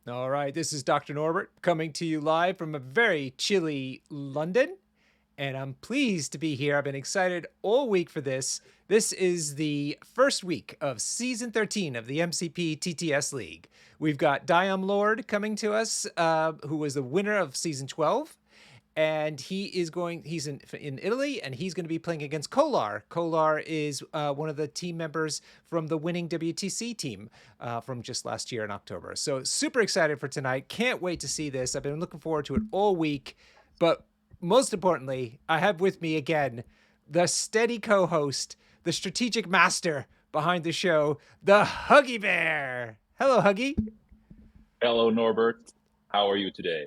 All right, this is Dr. Norbert coming to you live from a very chilly London, and I'm pleased to be here. I've been excited all week for this. This is the first week of Season 13 of the MCP TTS League. We've got Diomlord coming to us, who was the winner of Season 12. And he's in Italy, and he's going to be playing against Kollar. Kollar is one of the team members from the winning WTC team from just last year in October. So super excited for tonight. Can't wait to see this. I've been looking forward to it all week. But most importantly, I have with me again the steady co-host, the strategic master behind the show, the Huggy Bear. Hello, Huggy. Hello, Norbert. How are you today?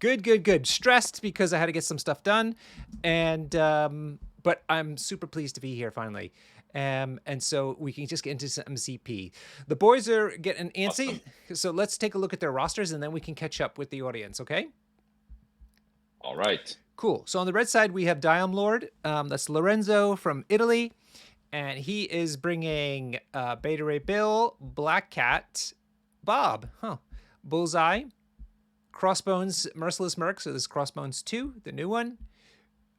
Good. Stressed because I had to get some stuff done, and but I'm super pleased to be here finally. And so we can just get into some MCP. The boys are getting antsy, so let's take a look at their rosters, and then we can catch up with the audience, okay? All right. Cool. So on the red side, we have Diomlord. That's Lorenzo from Italy, and he is bringing Beta Ray Bill, Black Cat, Bob, Bullseye, Crossbones, Merciless Merc, so this is Crossbones 2, the new one.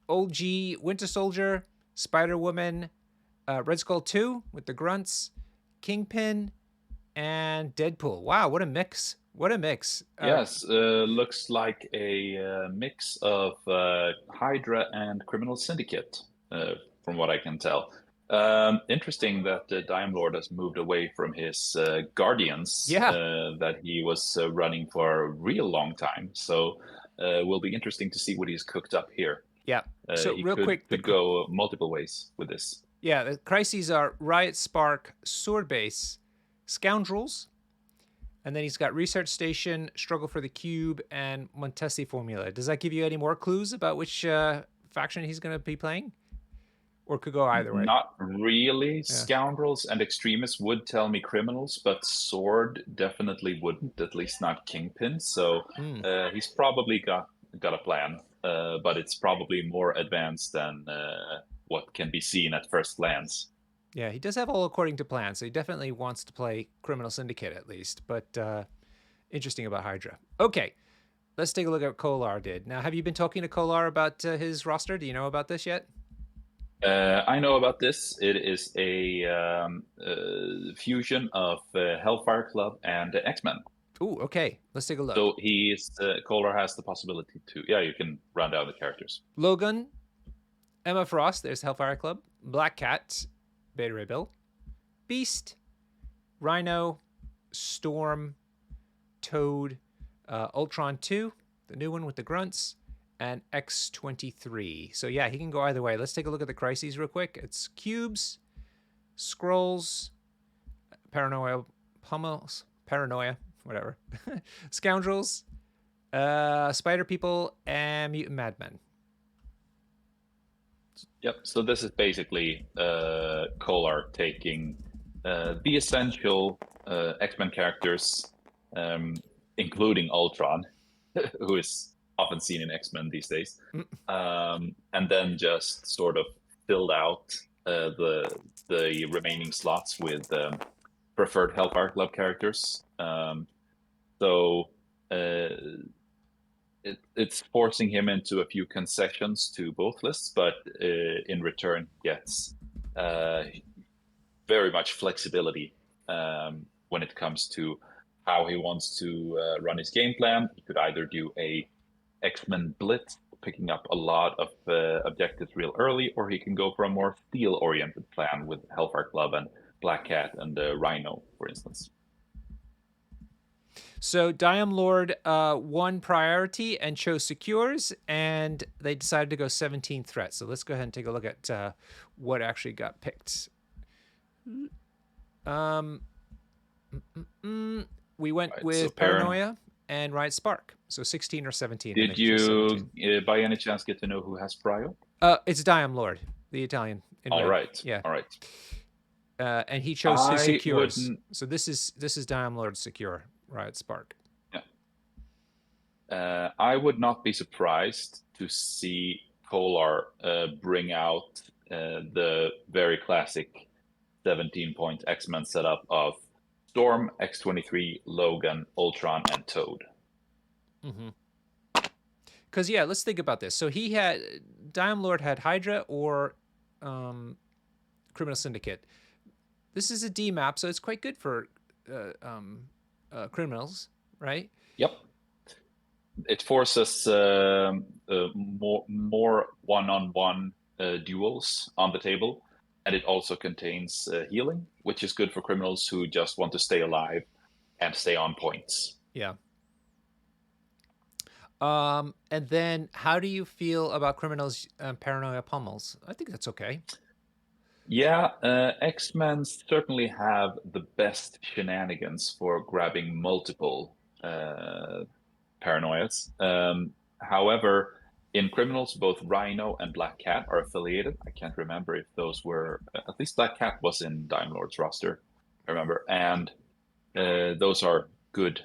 Old G, Winter Soldier, Spider Woman, Red Skull 2 with the grunts, Kingpin, and Deadpool. Wow, what a mix. What a mix. Yes, looks like a mix of Hydra and Criminal Syndicate, from what I can tell. Interesting that Diomlord has moved away from his Guardians that he was running for a real long time. So will be interesting to see what he's cooked up here. Yeah. So he real quick, could go multiple ways with this. Yeah, the crises are Riot Spark, Sword Base, Scoundrels, and then he's got Research Station, Struggle for the Cube, and Montesi Formula. Does that give you any more clues about which faction he's going to be playing? Or could go either way? Not really. Yeah. Scoundrels and Extremists would tell me Criminals, but Sword definitely wouldn't, at least not Kingpin. So he's probably got a plan, but it's probably more advanced than what can be seen at first glance. Yeah, he does have all according to plan, so he definitely wants to play Criminal Syndicate at least, but interesting about Hydra. Okay, let's take a look at what Kollar did. Now, have you been talking to Kollar about his roster? Do you know about this yet? I know about this. It is a fusion of Hellfire Club and X-Men. Ooh, okay. Let's take a look. So Kollar has the possibility to, you can run down the characters. Logan, Emma Frost, there's Hellfire Club, Black Cat, Beta Ray Bill, Beast, Rhino, Storm, Toad, Ultron 2, the new one with the grunts, and X-23. So yeah, he can go either way. Let's take a look at the crises real quick. It's Cubes, Scrolls, Paranoia, whatever, Scoundrels, Spider People, and Mutant Madmen. Yep, so this is basically Kollar taking the essential X-Men characters, including Ultron, who is often seen in X-Men these days, and then just sort of filled out the remaining slots with preferred Hellfire Club characters. So it's forcing him into a few concessions to both lists, but in return gets very much flexibility when it comes to how he wants to run his game plan. He could either do a X-Men Blitz, picking up a lot of objectives real early, or he can go for a more steel-oriented plan with Hellfire Club and Black Cat and Rhino, for instance. So Diomlord won priority and chose secures, and they decided to go 17 threats. So let's go ahead and take a look at what actually got picked. We went with Paranoia and Riot Spark. So 16 or 17. Did you, by any chance, get to know who has Prio? It's Diomlord, the Italian. All right. Yeah. All right. And he chose his secures. So this is Diomlord's secure, Riot Spark. Yeah. I would not be surprised to see Kollar bring out the very classic 17-point X-Men setup of Storm, X-23, Logan, Ultron, and Toad. Because yeah, let's think about this. So he had Diomlord had Hydra or Criminal Syndicate. This is a D map, so it's quite good for criminals, right? Yep. It forces more one-on-one duels on the table, and it also contains healing, which is good for criminals who just want to stay alive and stay on points. Yeah. And then how do you feel about criminals paranoia pummels? I think that's okay. Yeah, X-Men certainly have the best shenanigans for grabbing multiple paranoias. However, in criminals, both Rhino and Black Cat are affiliated. I can't remember if those were, at least Black Cat was in Diomlord's roster, I remember. And those are good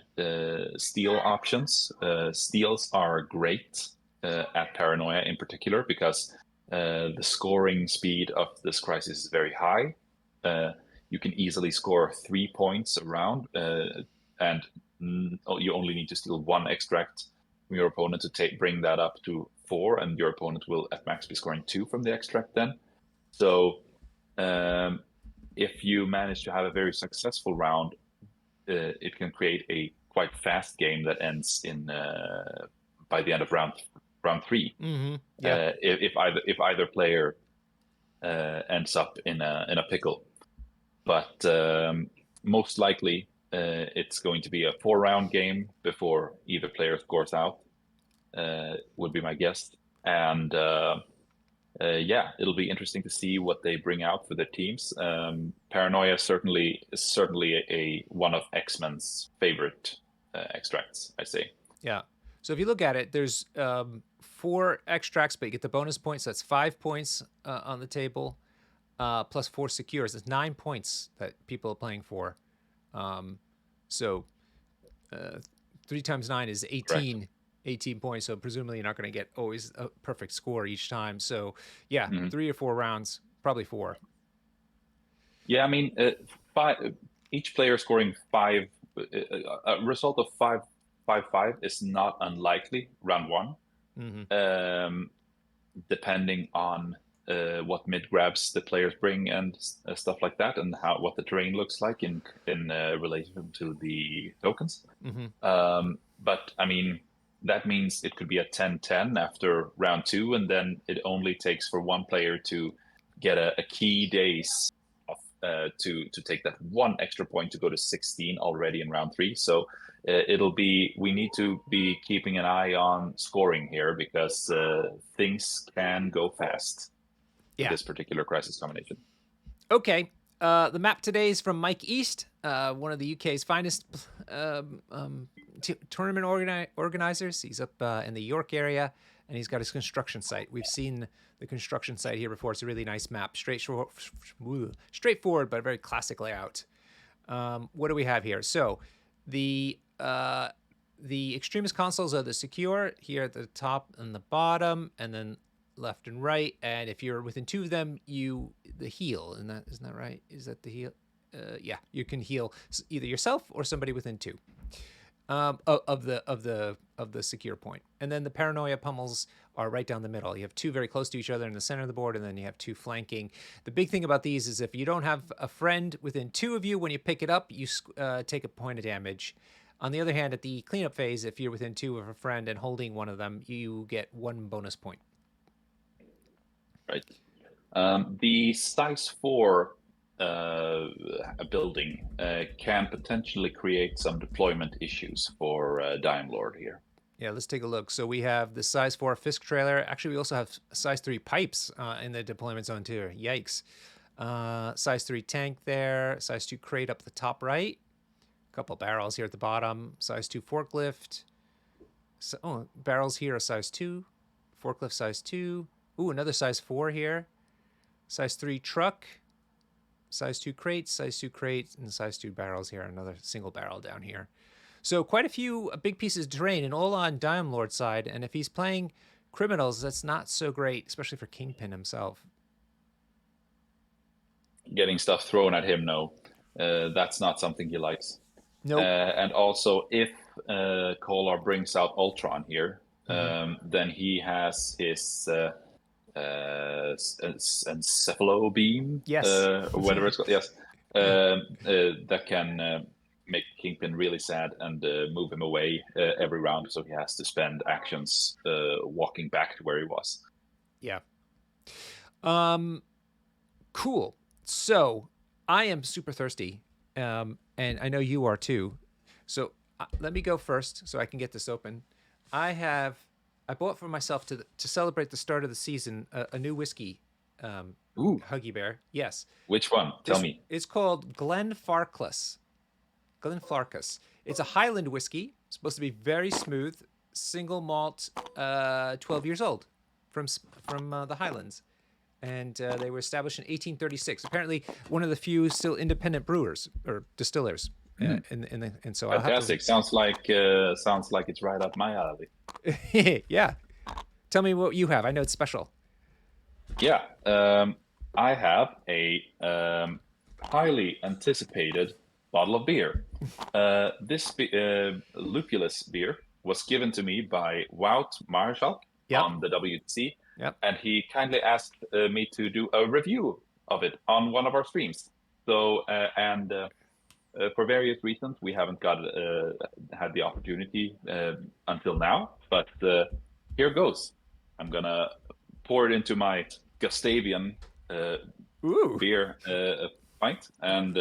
steal options. Steals are great at Paranoia in particular because the scoring speed of this crisis is very high. You can easily score 3 points around, and you only need to steal 1 extract from your opponent to bring that up to 4, and your opponent will at max be scoring 2 from the extract then. So if you manage to have a very successful round, it can create a quite fast game that ends in by the end of round 3. Yeah. If either player ends up in a pickle, but most likely it's going to be a 4-round game before either player scores out. Would be my guess, and yeah, it'll be interesting to see what they bring out for their teams. Paranoia is certainly a one of X-Men's favorite extracts, I say. Yeah. So if you look at it, there's 4 extracts, but you get the bonus points. So that's 5 points on the table, plus 4 secures. It's 9 points that people are playing for. So 3 times 9 is 18. Correct. 18 points, so presumably you're not going to get always a perfect score each time. So yeah, 3 or 4 rounds, probably 4. Yeah, I mean, each player scoring 5. A result of 5-5 is not unlikely round 1, depending on what mid grabs the players bring and stuff like that, and what the terrain looks like in relation to the tokens. But I mean, that means it could be a 10-10 after round 2, and then it only takes for one player to get a key days to take that 1 extra point to go to 16 already in round 3. So we need to be keeping an eye on scoring here because things can go fast with this particular crisis combination. Okay. The map today is from Mike East, one of the UK's finest tournament organizers. He's up in the York area, and he's got his construction site. We've seen the construction site here before. It's a really nice map, straightforward, but a very classic layout. What do we have here? So the extremist consoles are the secure here at the top and the bottom, and then left and right. And if you're within 2 of them, the heal. And isn't that right? Is that the heal? Yeah, you can heal either yourself or somebody within 2 of the secure point. And then the paranoia pummels are right down the middle. You have 2 very close to each other in the center of the board, and then you have 2 flanking. The big thing about these is if you don't have a friend within 2 of you, when you pick it up, you take a point of damage. On the other hand, at the cleanup phase, if you're within 2 of a friend and holding one of them, you get 1 bonus point. Right. The size 4 building can potentially create some deployment issues for Diomlord here. Yeah, let's take a look. So we have the size 4 Fisk trailer. Actually, we also have size 3 pipes in the deployment zone too. Yikes. Size 3 tank there. Size 2 crate up the top right. A couple barrels here at the bottom. Size 2 forklift. Barrels here are size 2. Forklift size 2. Ooh, another size 4 here. Size 3 truck. Size 2 crates, size 2 crates, and size 2 barrels here. Another single barrel down here. So quite a few big pieces of terrain, and all on Diomlord's side. And if he's playing criminals, that's not so great, especially for Kingpin himself. Getting stuff thrown at him, no. That's not something he likes. Nope. And also, if Kollar brings out Ultron here, Mm-hmm. then he has his encephalo beam, Yes. or whatever it's called. Yes, that can make Kingpin really sad and move him away every round, so he has to spend actions walking back to where he was. Yeah. Um. Cool. So I am super thirsty, and I know you are too. So let me go first, so I can get this open. I bought for myself to celebrate the start of the season a new whiskey, um, Ooh, Huggy Bear. Yes, which one? Tell this me. is called Glenfarclas. Glenfarclas. It's a Highland whiskey, supposed to be very smooth, single malt, 12 years old, from the Highlands, and they were established in 1836. Apparently, one of the few still independent brewers or distillers. Hmm. And so I'll have Fantastic. Sounds like it's right up my alley. to. Yeah. Tell me what you have. I know it's special. Yeah, I have a highly anticipated bottle of beer. This lupulous beer was given to me by Wout Marshall Yep. on the WC, Yep. and he kindly asked me to do a review of it on one of our streams. So, for various reasons, we haven't had the opportunity until now, but here goes. I'm gonna pour it into my Gustavian Ooh. beer pint, and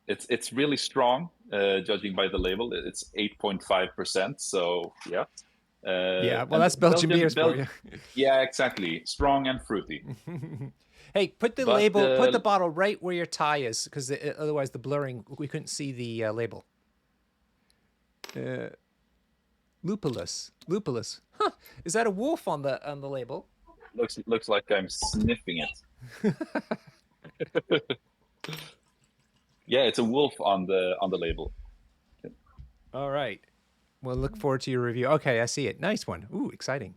it's really strong. Judging by the label, it's 8.5%. So yeah, Yeah. Well, and that's Belgian beers for you. yeah, exactly, strong and fruity. Hey, put the But label, put the bottle right where your tie is, because otherwise the blurring, we couldn't see the label. Lupulus, lupulus. Huh? Is that a wolf on the label? looks like I'm sniffing it. Yeah, it's a wolf on the label. All right. Well, look forward to your review. Okay, I see it. Nice one. Ooh, exciting.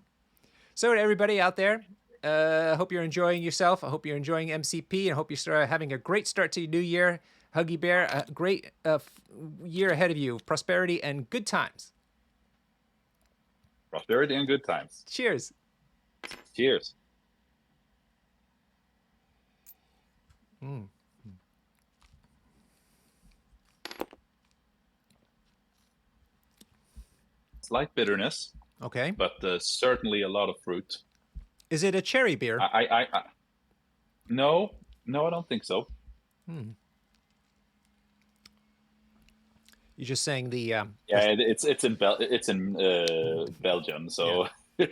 So, to everybody out there, I hope you're enjoying yourself. I hope you're enjoying MCP, and I hope you're having a great start to your new year. Huggy Bear, a great year ahead of you, prosperity and good times. Prosperity and good times. Cheers. Cheers. Mm. Slight bitterness, Okay. but certainly a lot of fruit. Is it a cherry beer? No, I don't think so. Hmm. You're just saying the Yeah, it's in Belgium, so yeah.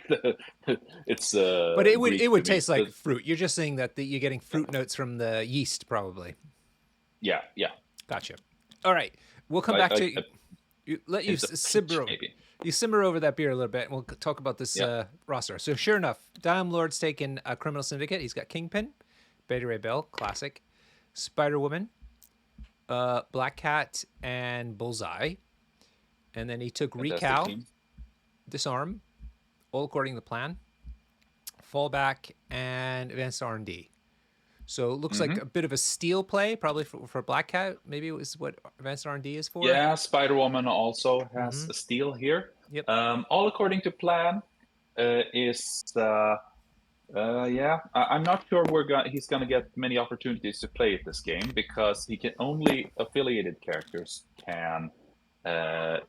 it's But it Greek would to me. taste like fruit. You're just saying that you're getting fruit notes from the yeast, probably. Yeah. Gotcha. All right, we'll come back to let you simmer over. Maybe. You simmer over that beer a little bit, and we'll talk about this Yeah. roster. So, sure enough, Diomlord's taken a Criminal Syndicate. He's got Kingpin, Beta Ray Bill, classic, Spider Woman, Black Cat, and Bullseye. And then he took Fantastic Recal, team. Disarm, all according to plan, Fallback, and Advanced R&D. So it looks like a bit of a steal play, probably for Black Cat. Maybe it was what Advanced R&D is for. Yeah, Spider-Woman also has a steal here. Yep. All according to plan. Yeah, I'm not sure he's gonna get many opportunities to play this game because only affiliated characters can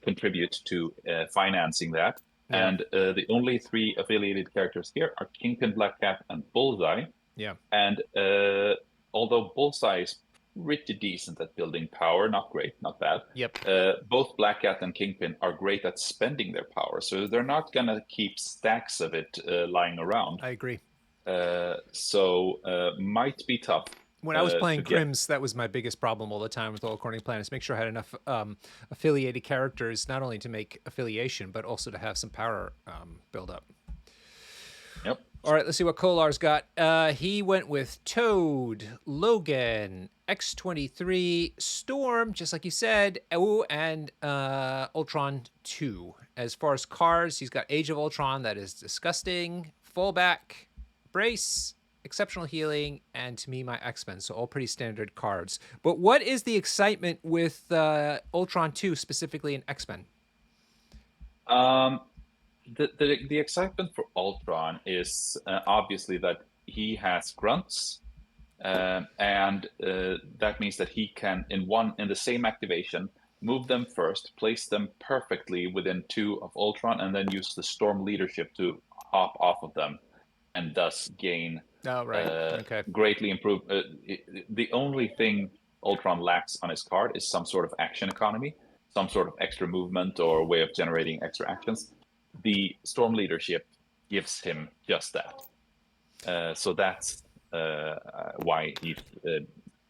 contribute to financing that. Yeah. And the only three affiliated characters here are Kingpin, Black Cat, and Bullseye. Yeah. And although Bullseye is pretty decent at building power, not great, not bad. Yep. Both Black Cat and Kingpin are great at spending their power, so they're not gonna keep stacks of it lying around. I agree. So might be tough. When I was playing Crims, that was my biggest problem all the time with All According to Plan, is make sure I had enough affiliated characters, not only to make affiliation, but also to have some power build up. Yep. All right, let's see what Kollar's got. He went with Toad, Logan, X-23, Storm, just like you said, and Ultron 2. As far as cars, he's got Age of Ultron, that is disgusting, Fallback, Brace, exceptional healing, and to me, my X-Men. So all pretty standard cards. But what is the excitement with Ultron 2, specifically in X-Men? Um, the excitement for Ultron is obviously that he has grunts, and that means that he can in the same activation move them first, place them perfectly within 2 of Ultron, and then use the Storm leadership to hop off of them, and thus gain Oh, right. Okay. greatly improve. The only thing Ultron lacks on his card is some sort of action economy, some sort of extra movement or way of generating extra actions. The Storm leadership gives him just that. So that's why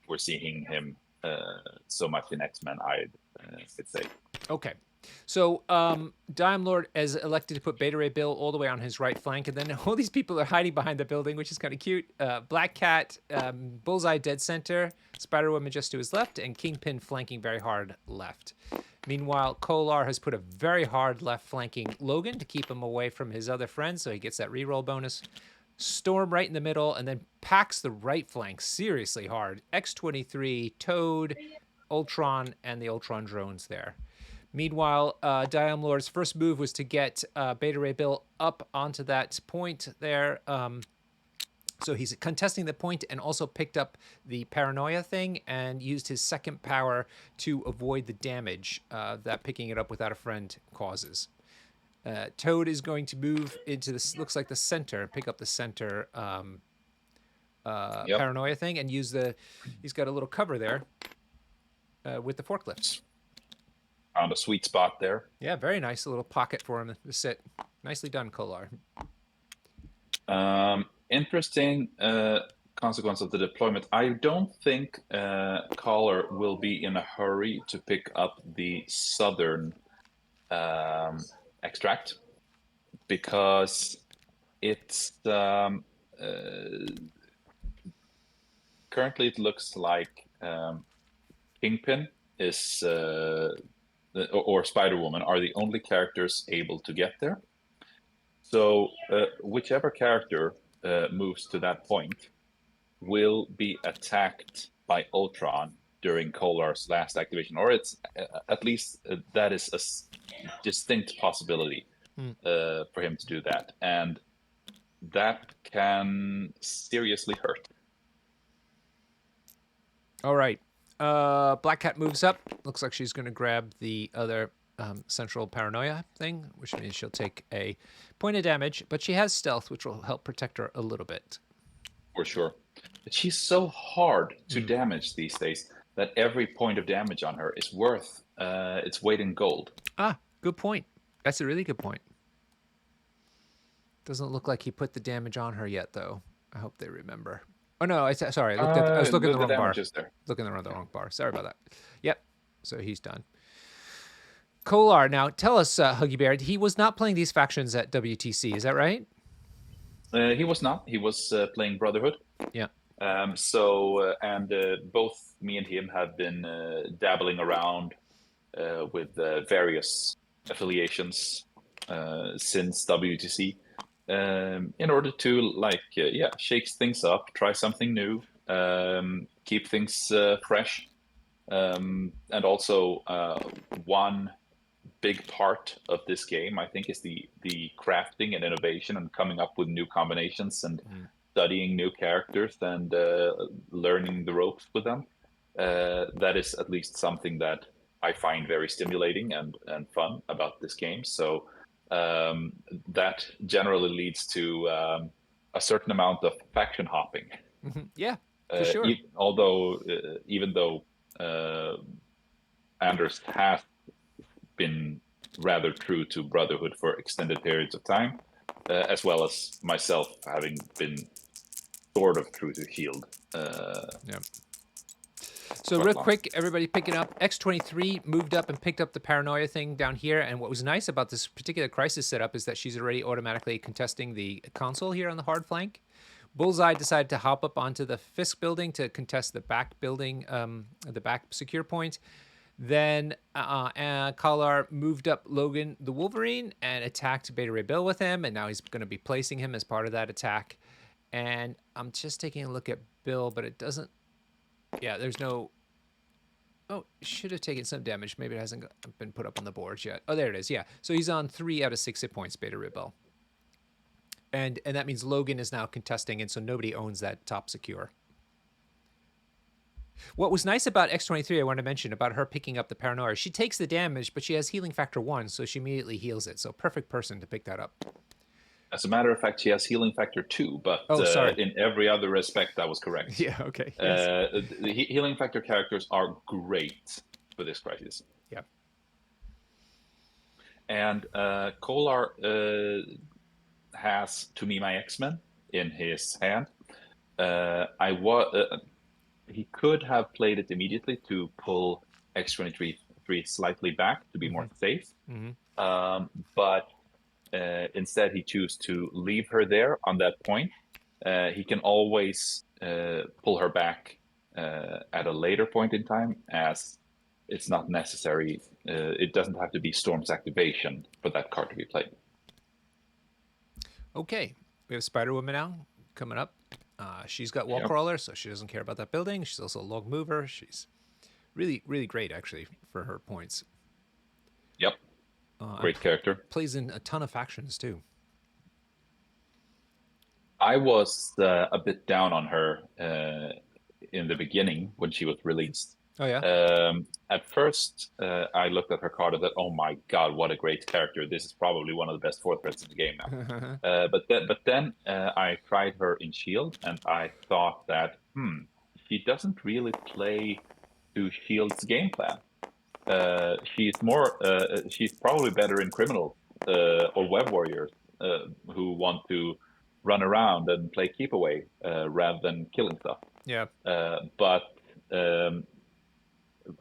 we're seeing him so much in X-Men, I'd say. Okay. So Diomlord is elected to put Beta Ray Bill all the way on his right flank, and then all these people are hiding behind the building, which is kind of cute. Black Cat, Bullseye dead center, Spider-Woman just to his left, and Kingpin flanking very hard left. Meanwhile, Kollar has put a very hard left flanking Logan to keep him away from his other friends, so he gets that reroll bonus. Storm right in the middle, and then packs the right flank seriously hard. X-23, Toad, Ultron, and the Ultron drones there. Meanwhile, Diomlord's first move was to get Beta Ray Bill up onto that point there. So he's contesting the point and also picked up the paranoia thing and used his second power to avoid the damage that picking it up without a friend causes. Toad is going to move into this, looks like the center, pick up the center paranoia thing and use he's got a little cover there with the forklifts. Found a sweet spot there. Yeah, very nice. A little pocket for him to sit. Nicely done, Kollar. Interesting consequence of the deployment. I don't think Kollar will be in a hurry to pick up the southern extract, because it's currently it looks like Kingpin is or Spider-Woman are the only characters able to get there. So whichever character moves to that point will be attacked by Ultron during Kollar's last activation, or it's at least that is a distinct possibility for him to do that, and that can seriously hurt. All right. Black Cat moves up. Looks like she's going to grab the other central paranoia thing, which means she'll take a point of damage, but she has stealth, which will help protect her a little bit. For sure. But she's so hard to damage these days that every point of damage on her is worth its weight in gold. Ah, good point. That's a really good point. Doesn't look like he put the damage on her yet, though. I hope they remember. Oh no, sorry. I was looking at the wrong bar. Looking at the wrong bar. Sorry about that. Yep. So he's done. Kollar, now tell us, Huggy Bear, he was not playing these factions at WTC, is that right? He was not. He was playing Brotherhood. Yeah. And both me and him have been dabbling around with various affiliations since WTC. In order to shake things up, try something new, keep things fresh, and also one big part of this game, I think, is the crafting and innovation and coming up with new combinations and studying new characters and learning the ropes with them. That is at least something that I find very stimulating and fun about this game. So that generally leads to a certain amount of faction hopping. Yeah, for sure. Even though Anders has been rather true to Brotherhood for extended periods of time, as well as myself having been sort of true to Shield. Yeah. So real quick, everybody picking up, X-23 moved up and picked up the paranoia thing down here. And what was nice about this particular crisis setup is that she's already automatically contesting the console here on the hard flank. Bullseye decided to hop up onto the Fisk building to contest the back building, the back secure point. Then Kollar moved up Logan the Wolverine and attacked Beta Ray Bill with him. And now he's going to be placing him as part of that attack. And I'm just taking a look at Bill, but it doesn't. Yeah, there's no. Oh, it should have taken some damage. Maybe it hasn't been put up on the boards yet. Oh, there it is. Yeah. So he's on 3 out of 6 hit points, Beta Rebel. And that means Logan is now contesting, and so nobody owns that top secure. What was nice about X23, I want to mention about her picking up the paranoia, she takes the damage, but she has healing factor 1, so she immediately heals it. So perfect person to pick that up. As a matter of fact, she has healing factor 2, but sorry. in every other respect, that was correct. Yeah, okay. Yes. The healing factor characters are great for this crisis. Yeah. And Kollar has To Me My X-Men in his hand. He could have played it immediately to pull X23 slightly back to be more safe. But instead, he chose to leave her there on that point. He can always pull her back at a later point in time, as it's not necessary. It doesn't have to be Storm's activation for that card to be played. Okay, we have Spider-Woman now coming up. She's got Wall Crawler, so she doesn't care about that building. She's also a log mover. She's really, really great, actually, for her points. Yep. Great character. Plays in a ton of factions, too. I was a bit down on her in the beginning when she was released. Oh, yeah? At first, I looked at her card and thought, oh my god, what a great character. This is probably one of the best 4th threats in the game now. But then I tried her in Shield, and I thought that, she doesn't really play to Shield's game plan. She's probably better in Criminal or Web Warriors who want to run around and play keep away rather than killing stuff. Yeah. But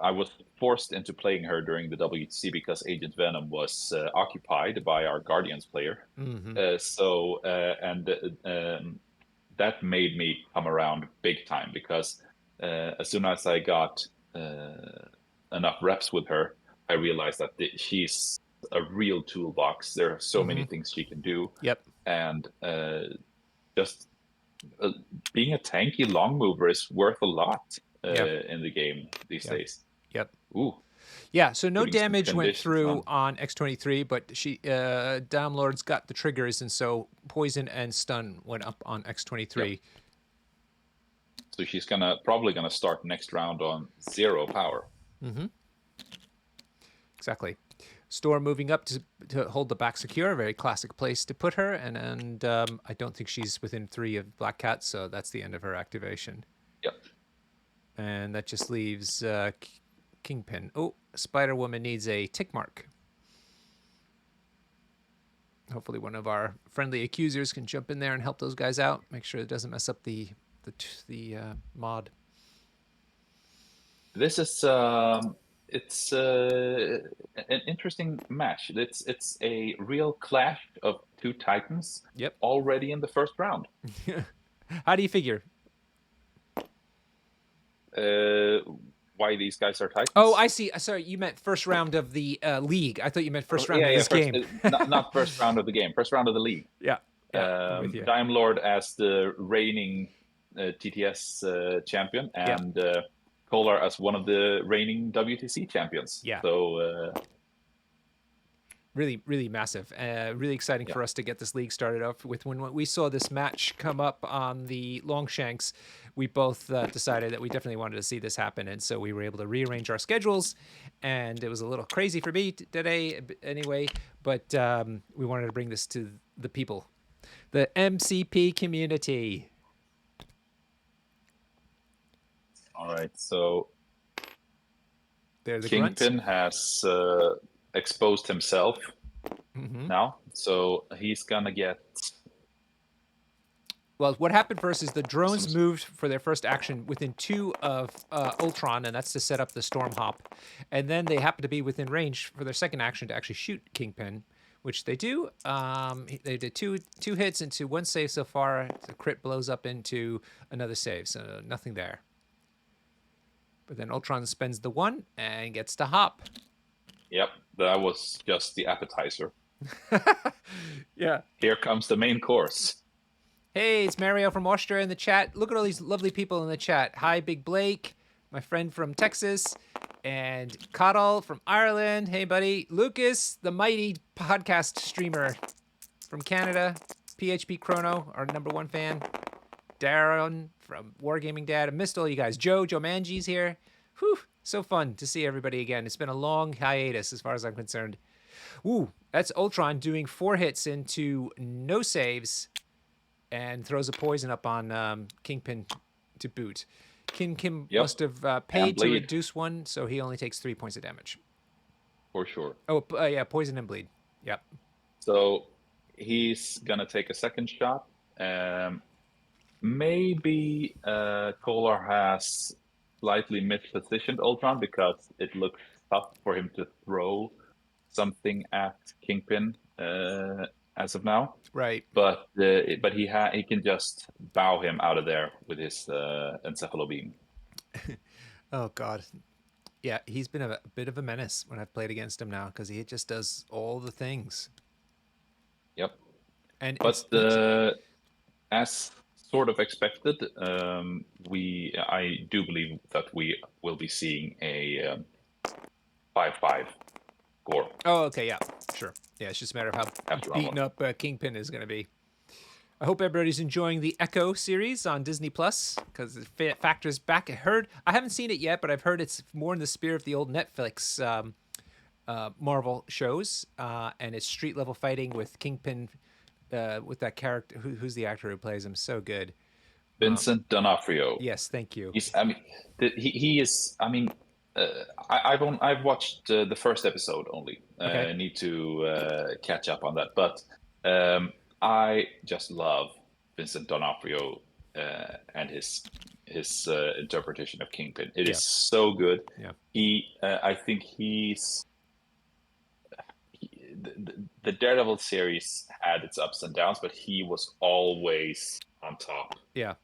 I was forced into playing her during the WTC because Agent Venom was occupied by our Guardians player. That made me come around big time, because as soon as I got enough reps with her, I realized that she's a real toolbox. There are so many things she can do. Yep. And just being a tanky long mover is worth a lot in the game these days. Yep. Ooh. Yeah, so no damage went through on X23, but Diomlord's got the triggers, and so poison and stun went up on X23. Yep. So she's probably gonna start next round on 0 power. Exactly. Storm moving up to hold the back secure, a very classic place to put her, and I don't think she's within 3 of Black Cat, so that's the end of her activation. Yep. And that just leaves Kingpin. Oh, Spider-Woman needs a tick mark. Hopefully one of our friendly accusers can jump in there and help those guys out, make sure it doesn't mess up the mod. This is it's an interesting match. It's a real clash of 2 titans. Yep. Already in the first round. How do you figure? Why these guys are titans? Oh, I see. Sorry, you meant first round of the league. I thought you meant first round of this game. not first round of the game. First round of the league. Yeah. Diomlord as the reigning TTS champion, and Kollar as one of the reigning WTC champions. Yeah. So really, really massive. Really exciting for us to get this league started off with. When we saw this match come up on the Longshanks, we both decided that we definitely wanted to see this happen, and so we were able to rearrange our schedules. And it was a little crazy for me today, anyway. But we wanted to bring this to the people, the MCP community. All right, so Kingpin has exposed himself now, so he's gonna get. Well, what happened first is the drones moved for their first action within 2 of Ultron, and that's to set up the Storm Hop. And then they happen to be within range for their second action to actually shoot Kingpin, which they do. They did two hits into 1 save so far. The crit blows up into another save, so nothing there. But then Ultron spends the 1 and gets to hop. Yep, that was just the appetizer. Yeah. Here comes the main course. Hey, it's Mario from Austria in the chat. Look at all these lovely people in the chat. Hi, Big Blake, my friend from Texas, and Coddle from Ireland. Hey, buddy. Lucas, the mighty podcast streamer from Canada. PHP Chrono, our #1 fan. Darren from Wargaming Dad. I missed all you guys. Joe Mangi's here. Whew, so fun to see everybody again. It's been a long hiatus as far as I'm concerned. Ooh, that's Ultron doing 4 hits into no saves and throws a poison up on Kingpin to boot. Kim Yep. must have And paid to bleed. reduce one, so he only takes 3 points of damage. For sure. Oh, yeah, poison and bleed. Yep. So he's gonna take a second shot. Maybe Kollar has slightly mispositioned Ultron because it looks tough for him to throw something at Kingpin as of now. Right. But he can just bow him out of there with his encephalo beam. Oh God. Yeah, he's been a bit of a menace when I've played against him now because he just does all the things. Yep. And But as sort of expected, I do believe that we will be seeing a 5-5 score. Oh, okay, yeah, sure. Yeah, it's just a matter of how After round beaten one. up Kingpin is going to be. I hope everybody's enjoying the Echo series on Disney Plus because it factors back. I haven't seen it yet, but I've heard it's more in the spirit of the old Netflix Marvel shows, and it's street level fighting with Kingpin, with that character. Who's the actor who plays him? So good. Vincent D'Onofrio. Yes, thank you. He is. I mean, I've watched the first episode only. Okay. I need to catch up on that. But I just love Vincent D'Onofrio and his interpretation of Kingpin. It is so good. Yeah. I think the Daredevil series had its ups and downs, but he was always on top. Yeah.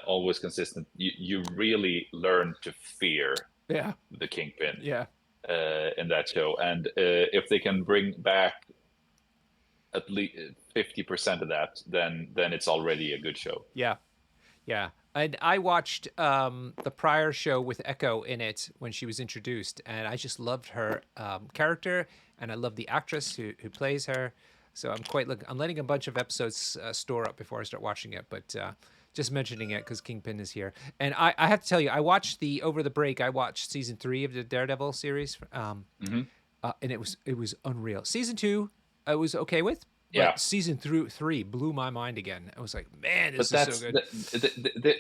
Always consistent. You really learn to fear the Kingpin Yeah. in that show. And if they can bring back at least 50% of that, then it's already a good show. Yeah. Yeah. And I watched the prior show with Echo in it when she was introduced, and I just loved her character, and I love the actress who plays her. So I'm letting a bunch of episodes store up before I start watching it, but just mentioning it because Kingpin is here. And I have to tell you, I watched over the break. I watched season 3 of the Daredevil series, and it was unreal. Season 2, I was okay with. But season 3 blew my mind again. I was like, man, this is so good.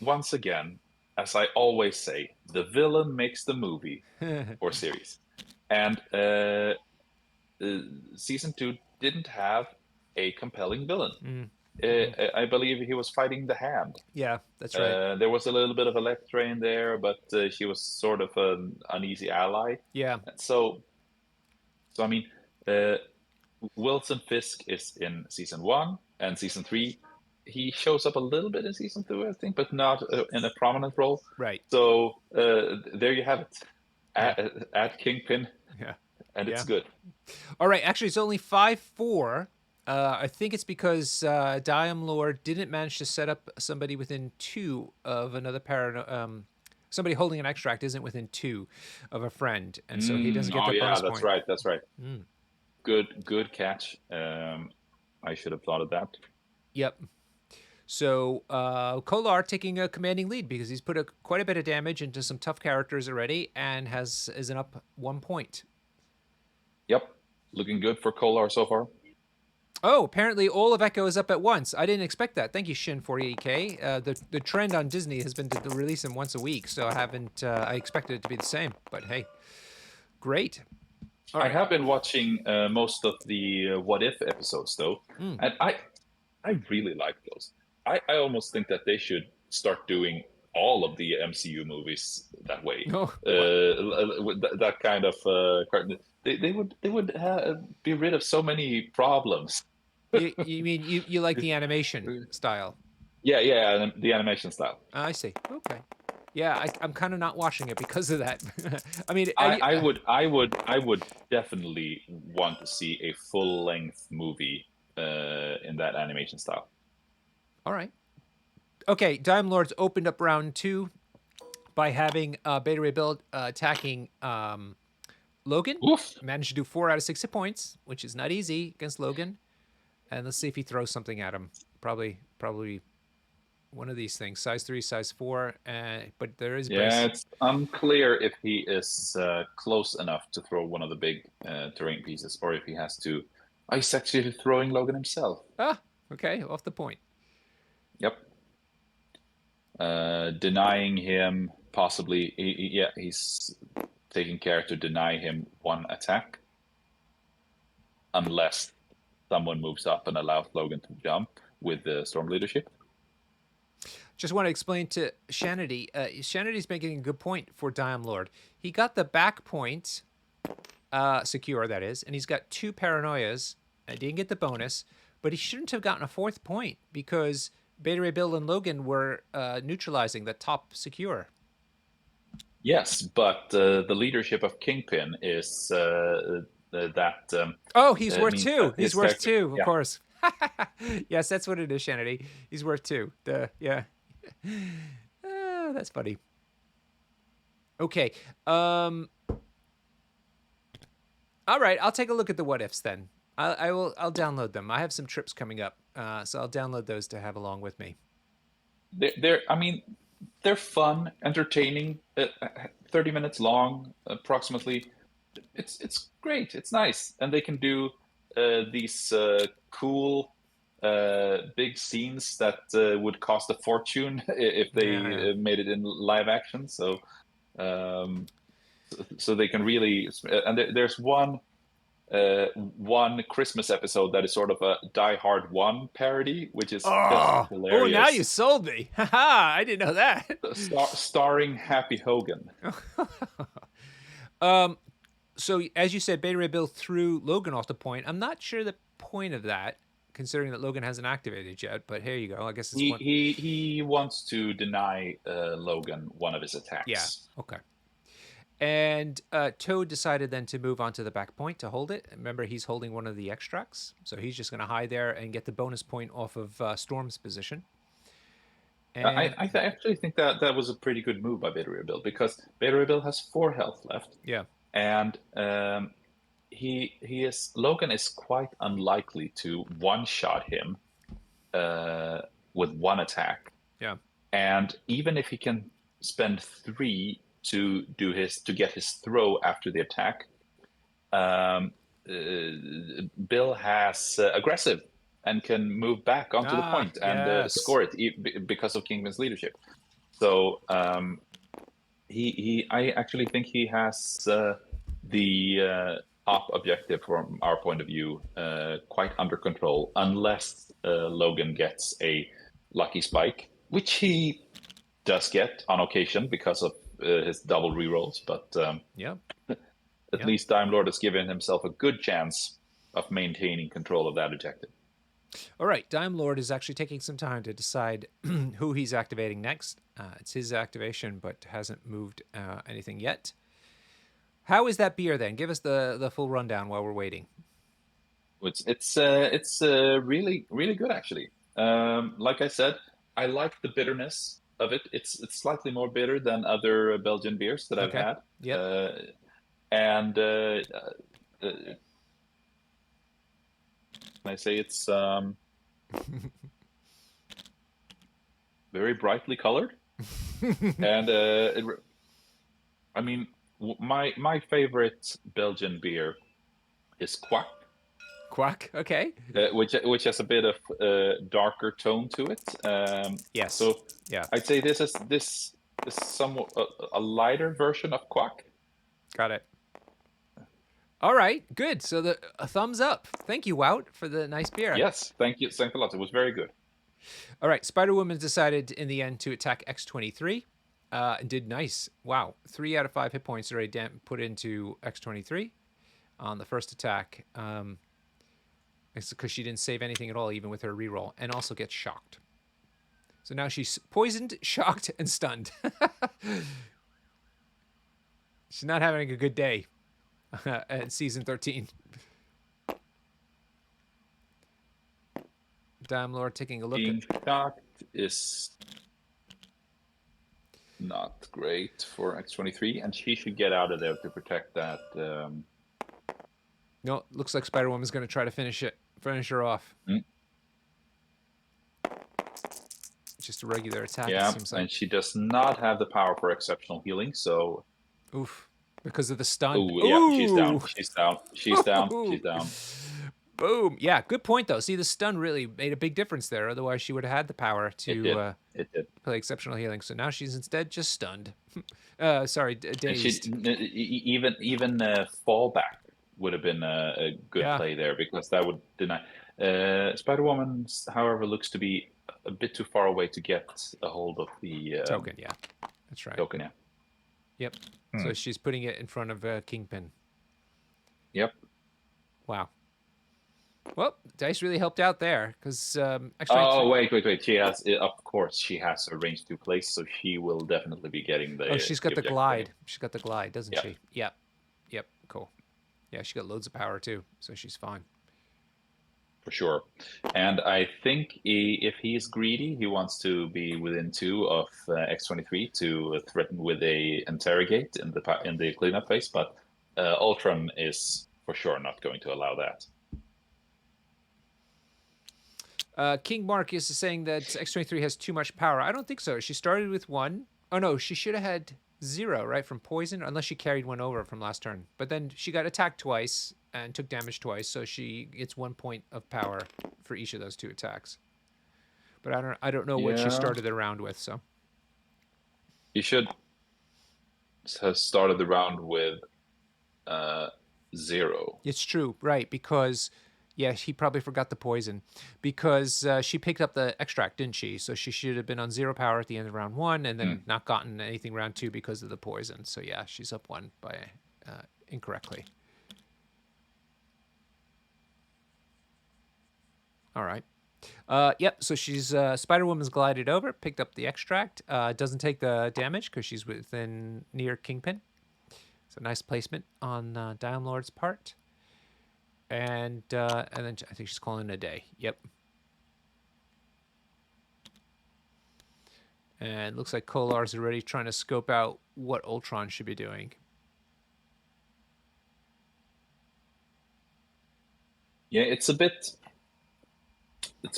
Once again, as I always say, the villain makes the movie or series. And season 2 didn't have a compelling villain. I believe he was fighting the Hand. Yeah, that's right. There was a little bit of Elektra in there, but she was sort of an uneasy ally. Yeah. So I mean, Wilson Fisk is in season 1 and season 3. He shows up a little bit in season 2, I think, but not in a prominent role. Right. So there you have it. Add Kingpin. Yeah. And it's good. All right. Actually, it's only 5-4. I think it's because Diomlord didn't manage to set up somebody within 2 of another somebody holding an extract isn't within 2 of a friend, and so he doesn't get the bonus point. That's right. Good catch. I should have thought of that. Yep. So Kollar taking a commanding lead because he's put quite a bit of damage into some tough characters already and is an up 1 point. Yep. Looking good for Kollar so far. Oh, apparently all of Echo is up at once. I didn't expect that. Thank you, Shin48K. The trend on Disney has been to release them once a week, so I expected it to be the same. But hey, great. Right. I have been watching most of the What If episodes, though, and I really like those. I almost think that they should start doing all of the MCU movies that way. That kind of they would be rid of so many problems. You mean you like the animation style? Yeah, the animation style. I see. Okay. Yeah, I'm kind of not watching it because of that. I mean, I would definitely want to see a full-length movie in that animation style. All right. Okay, Diomlord's opened up round 2 by having Beta Ray Bill attacking Logan. Oof. Managed to do 4 out of 6 hit points, which is not easy against Logan. And let's see if he throws something at him. Probably one of these things. Size 3, size 4. But there is brace. Yeah, it's unclear if he is close enough to throw one of the big terrain pieces, or if he has to. Oh, he's actually throwing Logan himself. Ah, okay, off the point. Yep. Denying him, possibly. Yeah, he's taking care to deny him 1 attack, unless someone moves up and allows Logan to jump with the Storm Leadership. Just want to explain to Shanity. Shanity's making a good point for Diomlord. He got the back point secure, that is, and he's got 2 paranoias. I didn't get the bonus, but he shouldn't have gotten a 4th point because Beta Ray Bill and Logan were neutralizing the top secure. Yes, but the leadership of Kingpin is that. Oh, he's worth 2. He's worth 2, of yeah. course. Yes, that's what it is, Shanity. He's worth 2. Yeah. That's funny. Okay. All right, I'll take a look at the what ifs then. I'll download them. I have some trips coming up, so I'll download those to have along with me. They're fun, entertaining. 30 minutes long, approximately. It's great. It's nice, and they can do these cool big scenes that would cost a fortune if they made it in live action. So they can really. And there's one Christmas episode that is sort of a Die Hard 1 parody, which is just hilarious. Oh, now you sold me. I didn't know that. Starring Happy Hogan. So as you said, Beta Ray Bill threw Logan off the point. I'm not sure the point of that, considering that Logan hasn't activated yet. But here you go. I guess it's he wants to deny Logan 1 of his attacks. Yeah. Okay. And Toad decided then to move on to the back point to hold it. Remember, he's holding one of the extracts, so he's just going to hide there and get the bonus point off of Storm's position. And I actually think that was a pretty good move by Beta Ray Bill, because Beta Ray Bill has 4 health left. Yeah. And Logan is quite unlikely to one-shot him with 1 attack. Yeah. And even if he can spend 3 to get his throw after the attack, Bill has aggressive and can move back onto the point and score it because of Kingpin's leadership. So I actually think he has the top objective from our point of view quite under control, unless Logan gets a lucky spike, which he does get on occasion because of his double rerolls. But at least Diomlord has given himself a good chance of maintaining control of that objective. All right, Diomlord is actually taking some time to decide who he's activating next. It's his activation, but hasn't moved anything yet. How is that beer then? Give us the full rundown while we're waiting. It's really really good actually. Like I said, I like the bitterness of it. It's slightly more bitter than other Belgian beers that I've had. Yeah. And can I say it's very brightly colored, and my favorite Belgian beer is Quack. Quack, okay. Which has a bit of darker tone to it. Yes. So yeah, I'd say this is somewhat a lighter version of Quack. Got it. All right, good. So a thumbs up. Thank you, Wout, for the nice beer. Yes, thank you. Thanks a lot. It was very good. All right, Spider-Woman decided in the end to attack X-23. And did nice. Wow, 3 out of 5 hit points already put into X-23 on the first attack. It's because she didn't save anything at all, even with her reroll, and also gets shocked. So now she's poisoned, shocked, and stunned. She's not having a good day at season 13. Diomlord taking a look Being at... shocked is not great for X-23, and she should get out of there to protect that. No, looks like Spider-Woman's going to try to finish her off. Just a regular attack, it seems like. And she does not have the power for exceptional healing, so... Oof. Because of the stun. Oh, yeah, she's down. She's down. She's down. She's down. Boom. Yeah, good point, though. See, the stun really made a big difference there. Otherwise, she would have had the power to It did. play exceptional healing. So now she's instead just stunned. Sorry, dazed. Even fallback would have been a good play there, because that would deny. Spider-Woman, however, looks to be a bit too far away to get a hold of the token. Yeah, that's right. Token, yeah. Yep. So she's putting it in front of Kingpin. Yep. Wow. Well, dice really helped out there, because wait. She has, of course, she has a range 2 place, so she will definitely be getting the. Oh, she's got the glide. She's got the glide, doesn't she? Yep. Cool. Yeah, she got loads of power too, so she's fine. For sure. And I think if he's greedy, he wants to be within 2 of X-23 to threaten with a interrogate in the cleanup phase, but Ultron is for sure not going to allow that. King Marcus is saying that X-23 has too much power. I don't think so. She started with 1. Oh no, she should have had 0, right, from poison, unless she carried 1 over from last turn. But then she got attacked twice and took damage twice, so she gets 1 point of power for each of those 2 attacks. But I don't know what she started the round with. So you should have started the round with 0. It's true, right? Because he probably forgot the poison, because she picked up the extract, didn't she? So she should have been on 0 power at the end of round 1, and then not gotten anything round 2 because of the poison. So yeah, she's up 1 by incorrectly. All right. Yep. So she's Spider-Woman's glided over, picked up the extract. Doesn't take the damage because she's within near Kingpin. So nice placement on Diomlord's part. And then I think she's calling it a day. Yep. And looks like Kollar's already trying to scope out what Ultron should be doing. Yeah, it's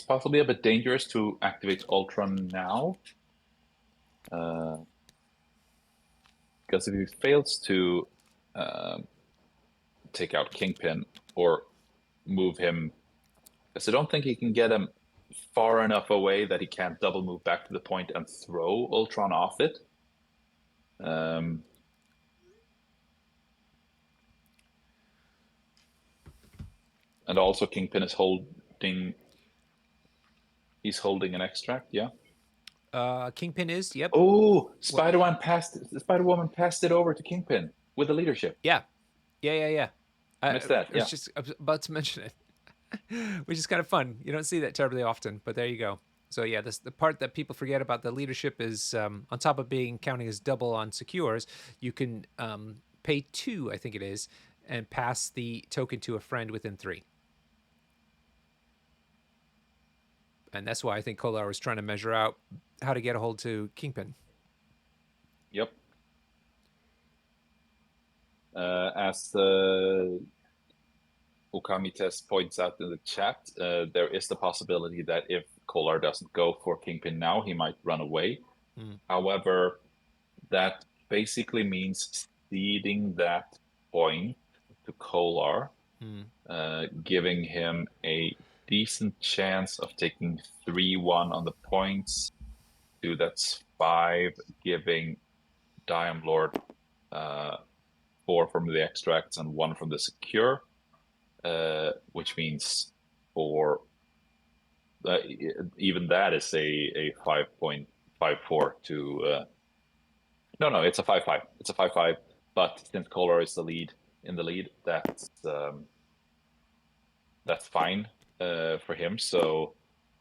possibly a bit dangerous to activate Ultron now. Because if he fails to take out Kingpin or move him, because I don't think he can get him far enough away that he can't double move back to the point and throw Ultron off it. And also Kingpin is holding an extract, yeah. Kingpin is, yep. Oh, Spider-Woman passed it over to Kingpin with the leadership. Yeah. I missed that. I was just about to mention it, which is kind of fun. You don't see that terribly often, but there you go. So yeah, the part that people forget about the leadership is on top of being counting as double on secures, you can pay 2, I think it is, and pass the token to a friend within 3. And that's why I think Kollar was trying to measure out how to get a hold to Kingpin. Yep. As the Okami test points out in the chat, there is the possibility that if Kollar doesn't go for Kingpin now, he might run away. However, that basically means ceding that point to Kollar, giving him a decent chance of taking 3-1 on the points. That's 5, giving Diomlord 4 from the extracts and 1 from the secure, which means for even that is a 5.54 to no, it's a 5-5. It's a 5-5, but since Kollar is in the lead, that's fine for him. So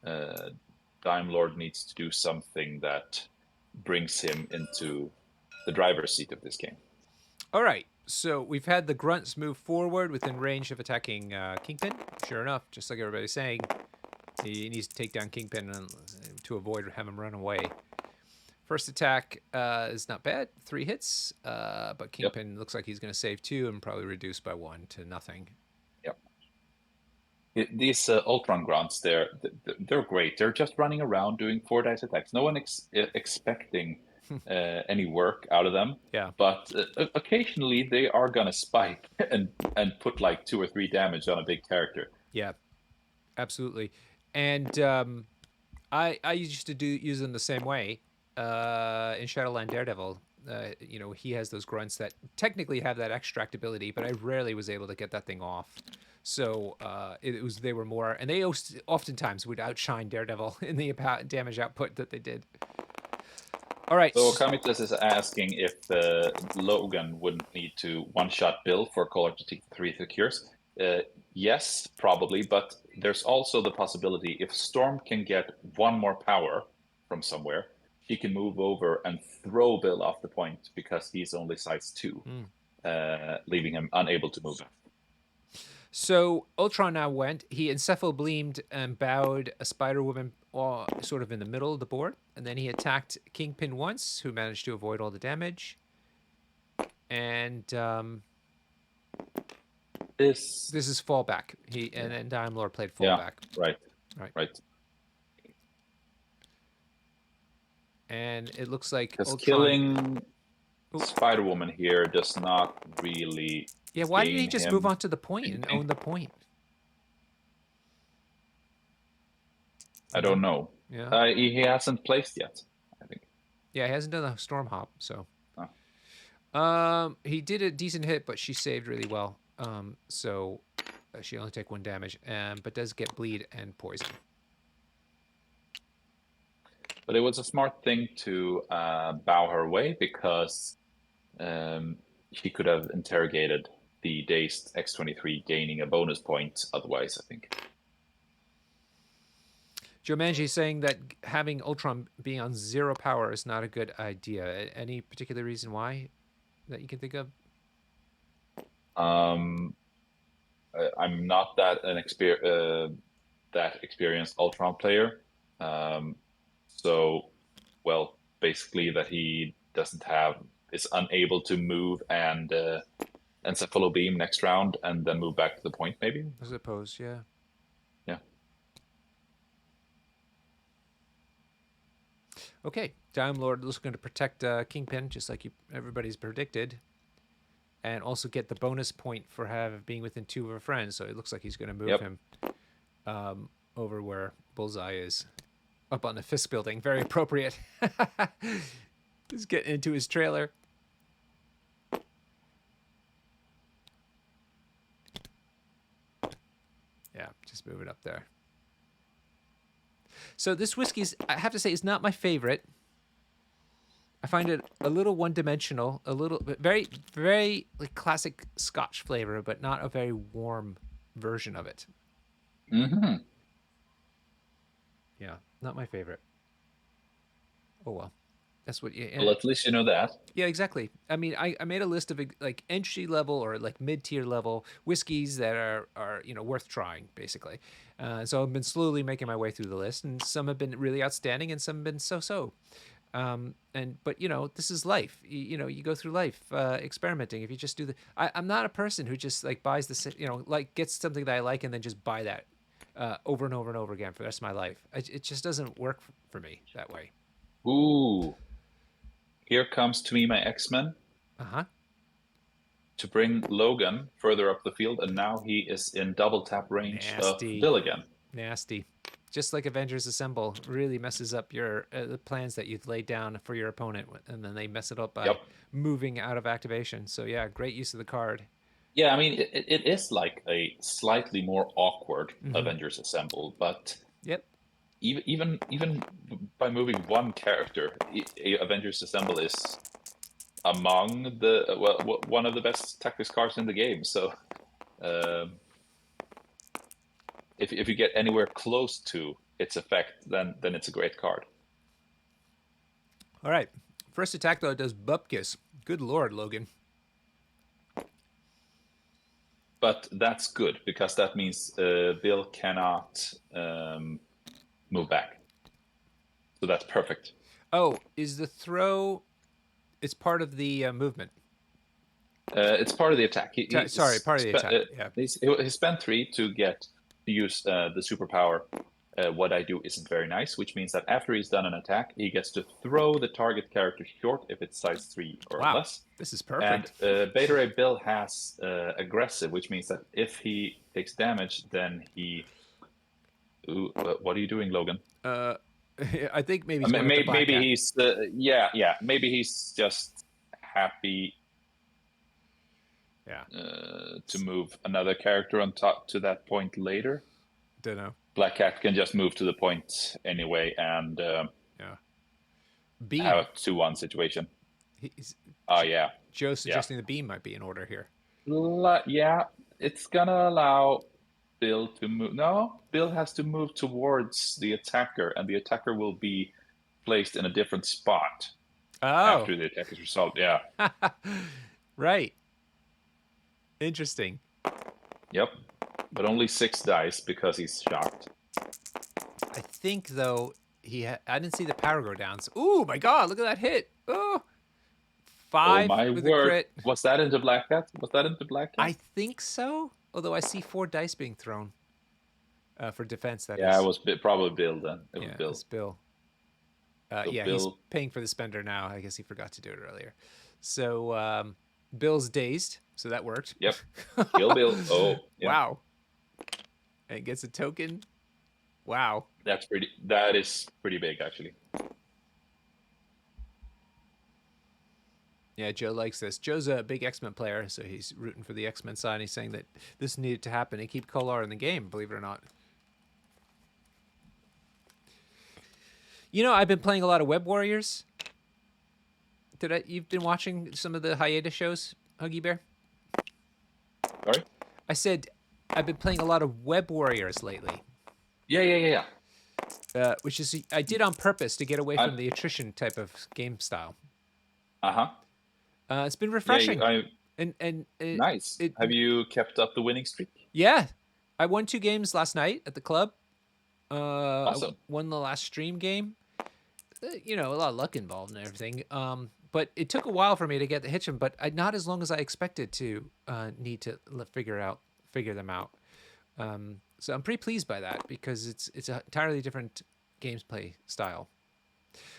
Diomlord needs to do something that brings him into the driver's seat of this game. All right. So we've had the grunts move forward within range of attacking Kingpin. Sure enough, just like everybody's saying, He needs to take down Kingpin to avoid having him run away. First attack is not bad, 3 hits, but Yep. Kingpin looks like he's going to save 2 and probably reduce by 1 to nothing. Yep. These Ultron grunts, they're great. They're just running around doing 4 dice attacks. No one expecting any work out of them. Yeah. But occasionally they are gonna spike and put like 2 or 3 damage on a big character. Yeah, absolutely. And I used to use them the same way in Shadowland Daredevil. He has those grunts that technically have that extractability, but I rarely was able to get that thing off. So they were more, and they oftentimes would outshine Daredevil in the damage output that they did. All right. So Kamitas is asking if Logan wouldn't need to one-shot Bill for Kollar to take 3 cures. Yes, probably, but there's also the possibility if Storm can get 1 more power from somewhere, she can move over and throw Bill off the point because he's only size 2, leaving him unable to move. So Ultron now went. He encephalobleamed and bowed a Spider-Woman sort of in the middle of the board, and then he attacked Kingpin once, who managed to avoid all the damage. And this is fallback. And then Diomlord played fallback. Yeah, right. And it looks like because Ultron... killing Spider-Woman here does not really. Yeah, why didn't he just move on to the point and own the point? I don't know. Yeah. He hasn't placed yet, I think. Yeah, he hasn't done the storm hop, so. Oh. He did a decent hit, but she saved really well. So she only take 1 damage, but does get bleed and poison. But it was a smart thing to bow her away because she could have interrogated the dazed X-23, gaining a bonus point otherwise, I think. Joe Manji is saying that having Ultron being on 0 power is not a good idea. Any particular reason why that you can think of? I'm not that experienced Ultron player. So, well, basically that he is unable to move and encephalo beam next round and then move back to the point, maybe? I suppose, yeah. Yeah. Okay, Diomlord is going to protect Kingpin, just like everybody's predicted, and also get the bonus point for being within 2 of her friends. So it looks like he's going to move him over where Bullseye is, up on the Fisk building. Very appropriate. He's getting into his trailer. Yeah, just move it up there. So this whiskey I have to say, is not my favorite. I find it a little one-dimensional, a little bit very, very like classic Scotch flavor, but not a very warm version of it. Mm-hmm. Yeah, not my favorite. Oh well, that's what. Well, at least you know that. Yeah, exactly. I mean, I made a list of like entry level or like mid-tier level whiskeys that are worth trying, basically. So I've been slowly making my way through the list, and some have been really outstanding, and some have been so-so. But this is life. You go through life experimenting. If you just do I'm not a person who just like buys like gets something that I like and then just buy that over and over and over again for the rest of my life. It just doesn't work for me that way. Ooh. Here comes to me my X-Men. To bring Logan further up the field, and now he is in double tap range of Bill again. Nasty. Just like Avengers Assemble, really messes up your the plans that you've laid down for your opponent, and then they mess it up by moving out of activation. So yeah, great use of the card. Yeah, I mean, it is like a slightly more awkward Avengers Assemble, but even by moving 1 character, Avengers Assemble is among one of the best tactics cards in the game. So if you get anywhere close to its effect, then it's a great card. All right, first attack though does Bupkis. Good lord, Logan. But that's good because that means Bill cannot move back. So that's perfect. Oh, is the throw? It's part of the movement. It's part of the attack. Sorry, part of the attack. Yeah. He spent 3 to use the superpower. What I do isn't very nice, which means that after he's done an attack, he gets to throw the target character short if it's size 3 or Wow, less. this is And perfect. Beta Ray Bill has aggressive, which means that if he takes damage, then he. Ooh, what are you doing, Logan? I think maybe he's going with the black maybe cat. he's maybe he's just happy Yeah. to move another character on top to that point later. Don't know. Black Cat can just move to the point anyway and Yeah. have Beam. a 2-1 situation. He's, Yeah. Joe suggesting the beam might be in order here. Yeah, it's gonna allow Bill to move. No, Bill has to move towards the attacker, and the attacker will be placed in a different spot after Oh. the attack is resolved. Yeah. Right. Interesting. Yep. But only 6 dice because he's shocked. I think though I didn't see the power go down. So, ooh my god! Look at that hit. Oh. 5 Oh my with word! a crit. Was that into Black Cat? I think so. Although I see 4 dice being thrown for defense. That Yeah, is. it was probably Bill then. It was Yeah, Bill. it's Bill. So Yeah, he's Bill. paying for the spender now. I guess he forgot to do it earlier. So Bill's dazed, so that worked. Yep. Kill Bill. Oh, yeah. Wow. And gets a token. Wow. That is pretty big actually. Yeah, Joe likes this. Joe's a big X-Men player, so he's rooting for the X-Men side. He's saying that this needed to happen and keep Kollar in the game, believe it or not. You know, I've been playing a lot of Web Warriors. You've been watching some of the hiatus shows, Huggy Bear? Sorry? I said I've been playing a lot of Web Warriors lately. Yeah. Which is I did on purpose to get away from the attrition type of game style. Uh-huh. It's been refreshing. And nice. Have you kept up the winning streak? Yeah. I won 2 games last night at the club. Awesome. I won the last stream game. You know, a lot of luck involved and everything. But it took a while for me to get the hitch them, but not as long as I expected to need to figure them out. So I'm pretty pleased by that because it's an entirely different gameplay style.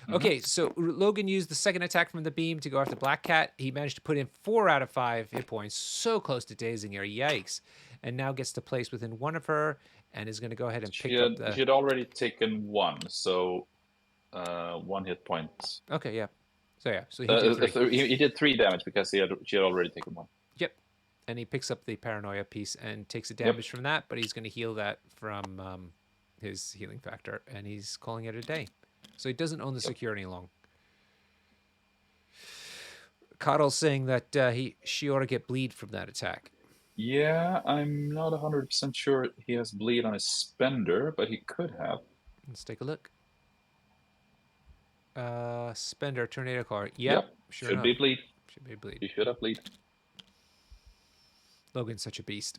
Mm-hmm. Okay, so Logan used the second attack from the beam to go after Black Cat. He managed to put in 4 out of 5 hit points, so close to dazing her. Yikes! And now gets to place within 1 of her, and is going to go ahead and pick up the. She had already taken 1, so 1 hit point. Okay, yeah. So he did 3. He did 3 damage because she had already taken 1. Yep. And he picks up the paranoia piece and takes a damage from that, but he's going to heal that from his healing factor, and he's calling it a day. So he doesn't own the security long. Coddle's saying that she ought to get bleed from that attack. Yeah, I'm not 100% sure he has bleed on his spender, but he could have. Let's take a look. Spender, tornado car. Yep. Sure Should be bleed. Should be bleed. He should have bleed. Logan's such a beast.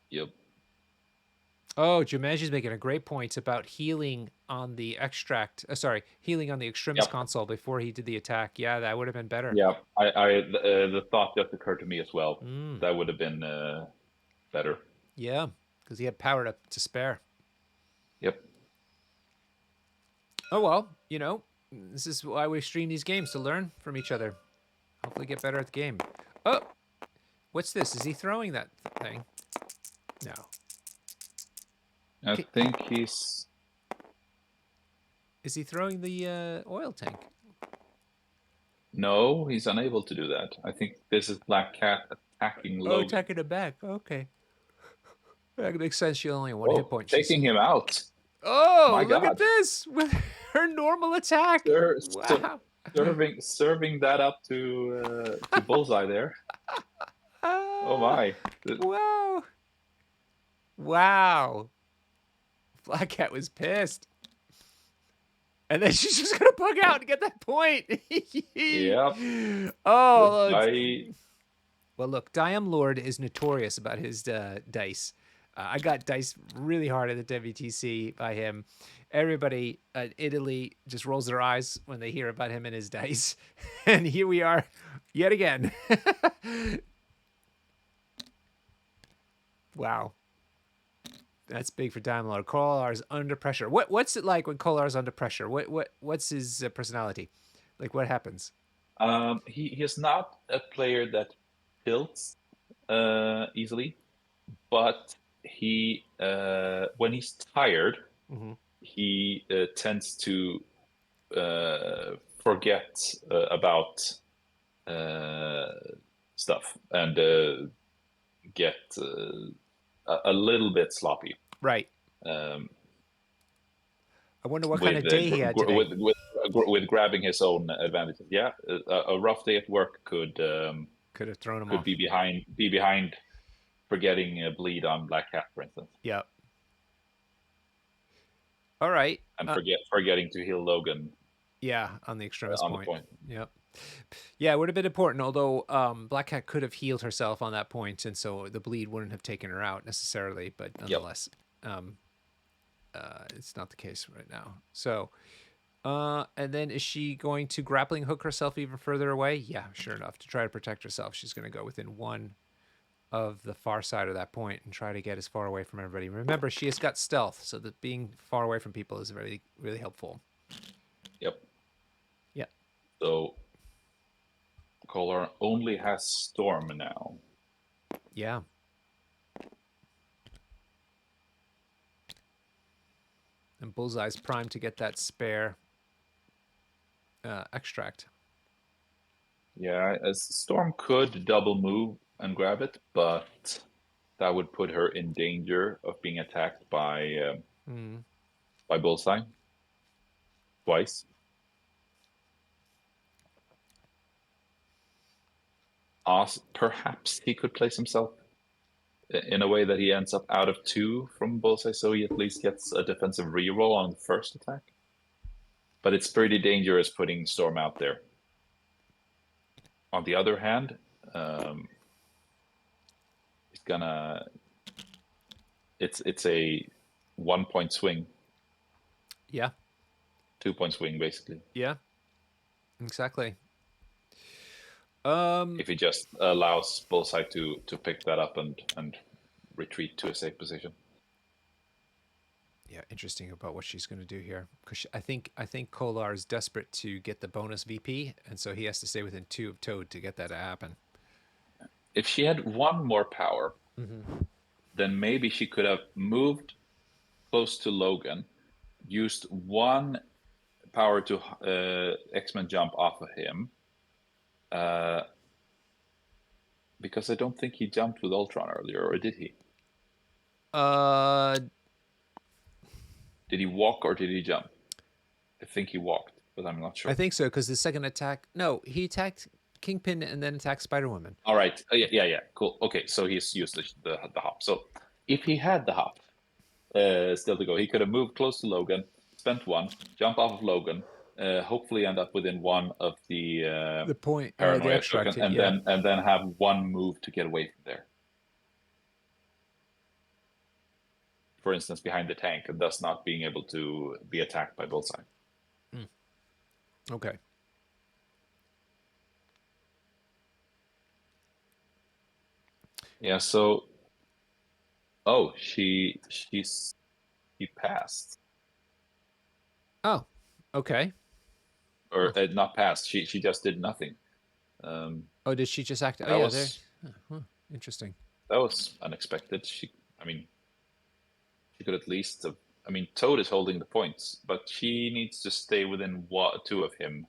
Yep. Oh, Jumanji's making a great point about healing on the extract. Healing on the extremis console before he did the attack. Yeah, that would have been better. Yeah, the thought just occurred to me as well. That would have been better. Yeah, because he had power to spare. Yep. Oh well, you know, this is why we stream these games, to learn from each other. Hopefully, get better at the game. Oh, what's this? Is he throwing that thing? No. I think he's... Is he throwing the oil tank? No, he's unable to do that. I think this is Black Cat attacking Logan. Oh, attacking him back. Okay. That makes sense. She only had 1 hit point. Taking him out. Oh, my look at this. With her normal attack. Wow. Serving that up to Bullseye there. Oh, my. Wow. Wow. Black Cat was pissed. And then she's just going to bug out and get that point. Yep. Oh. Well, look, Diomlord is notorious about his dice. I got diced really hard at the WTC by him. Everybody in Italy just rolls their eyes when they hear about him and his dice. And here we are yet again. Wow. That's big for Diomlord. Kollar's under pressure. What's it like when Kollar's under pressure? What's his personality? Like what happens? He is not a player that tilts easily, but he when he's tired, Mm-hmm. he tends to forget about uh, stuff and get a little bit sloppy. Right. Um, I wonder what kind with of day he had today. with grabbing his own advantages. Yeah, a rough day at work Could have thrown him could off. be behind forgetting a bleed on Black Cat, for instance, Yep. All right. and forgetting to heal Logan Yeah, on the extremis on the point. point. Yep. Yeah, it would have been important, although Black Cat could have healed herself on that point, and so the bleed wouldn't have taken her out necessarily, but Yep. nonetheless, it's not the case right now. So, and then is she going to grappling hook herself even further away? Yeah, sure enough. To try to protect herself, she's going to go within one of the far side of that point and try to get as far away from everybody. Remember, she has got stealth, so that being far away from people is really, really helpful. Yep. Yeah. So Kollar only has Storm now. Yeah. And Bullseye's primed to get that spare extract. Yeah, as Storm could double move and grab it, but that would put her in danger of being attacked Mm. by Bullseye twice. Perhaps he could place himself in a way that he ends up out of 2 from Bullseye, so he at least gets a defensive reroll on the first attack. But it's pretty dangerous putting Storm out there. On the other hand, he's gonna. It's a 1-point swing, Yeah. 2-point swing basically. Yeah. Exactly. If he just allows Bullseye to pick that up and retreat to a safe position. Yeah, interesting about what she's going to do here, because I think Kollar is desperate to get the bonus VP, and so he has to stay within 2 of Toad to get that to happen. If she had 1 more power, Mm-hmm. then maybe she could have moved close to Logan, used 1 power to X-Men jump off of him, because I don't think he jumped with Ultron earlier, or did he? Uh, Did he walk or did he jump? I think he walked, but I'm not sure. I think so, because the second attack, no, he attacked Kingpin and then attacked Spider-Woman. All right. Yeah. Cool. Okay, so he's used the hop. So if he had the hop still to go, he could have moved close to Logan, spent 1, jump off of Logan, hopefully end up within 1 of the point, the paranoia extract, token, and yeah. then have 1 move to get away from there. For instance, behind the tank, and thus not being able to be attacked by Bullseye. Okay. Yeah. So, oh, she passed, Oh, okay. or not passed. She just did nothing. Oh, did she just act? Oh, That yeah, there. was Huh, interesting. that was unexpected. I mean, she could at least have. I mean, Toad is holding the points, but she needs to stay within 2 of him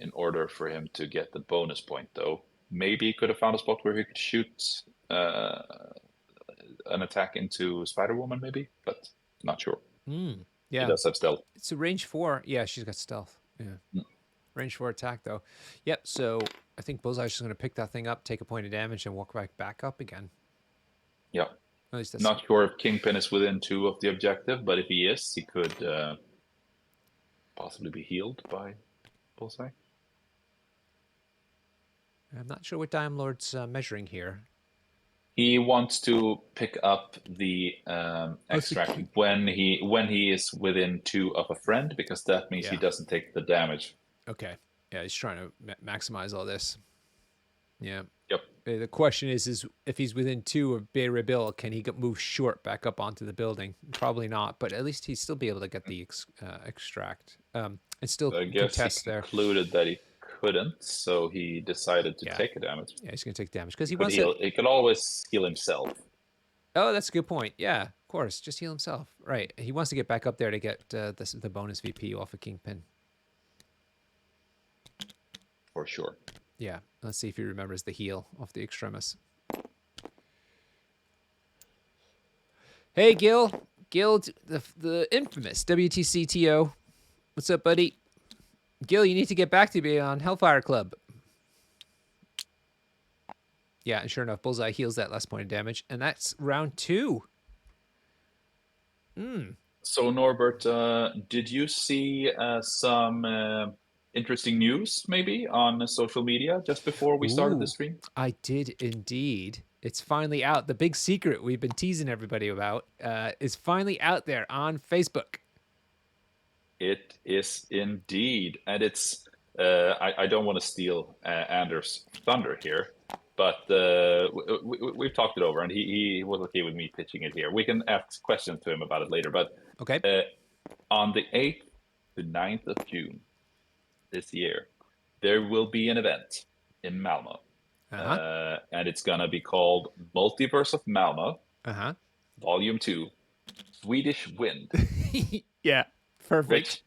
in order for him to get the bonus point. Though maybe he could have found a spot where he could shoot an attack into Spider-Woman, maybe, but not sure. She Yeah. does have stealth. It's a range 4. Yeah, she's got stealth. Yeah. Mm. Range 4 attack, though. Yep, so I think Bullseye's just going to pick that thing up, take a point of damage, and walk back up again. Yeah. At least that's... Not sure if Kingpin is within 2 of the objective, but if he is, he could possibly be healed by Bullseye. I'm not sure what Diomlord's measuring here. He wants to pick up the Also, extract when he is within 2 of a friend, because that means he yeah. doesn't take the damage. Okay. Yeah, he's trying to maximize all this. Yeah. Yep. The question is if he's within 2 of Bay Rebill, can he move short back up onto the building? Probably not, but at least he'd still be able to get the extract and still I guess he contest there. concluded that he couldn't, so he decided to Yeah. take a damage. Yeah, he's going to take damage because he He could wants to. heal. He could always heal himself. Oh, that's a good point. Yeah, of course. Just heal himself. Right. He wants to get back up there to get the bonus VP off of Kingpin. For sure. Yeah. Let's see if he remembers the heal off the Extremis. Hey, Gil. Gil, the infamous WTCTO. What's up, buddy? Gil, you need to get back to me on Hellfire Club. Yeah, and sure enough, Bullseye heals that last point of damage, and that's round 2. So Norbert, did you see some interesting news maybe on social media just before we started the stream? I did indeed. It's finally out. The big secret we've been teasing everybody about is finally out there on Facebook. It is indeed, and it's. I don't want to steal Anders' thunder here, but we've talked it over, and he was okay with me pitching it here. We can ask questions to him about it later, but Okay. on the 8th to 9th of June this year, there will be an event in Malmo, and it's gonna be called Multiverse of Malmo, Volume 2, Swedish Wind. Yeah. Perfect. Which,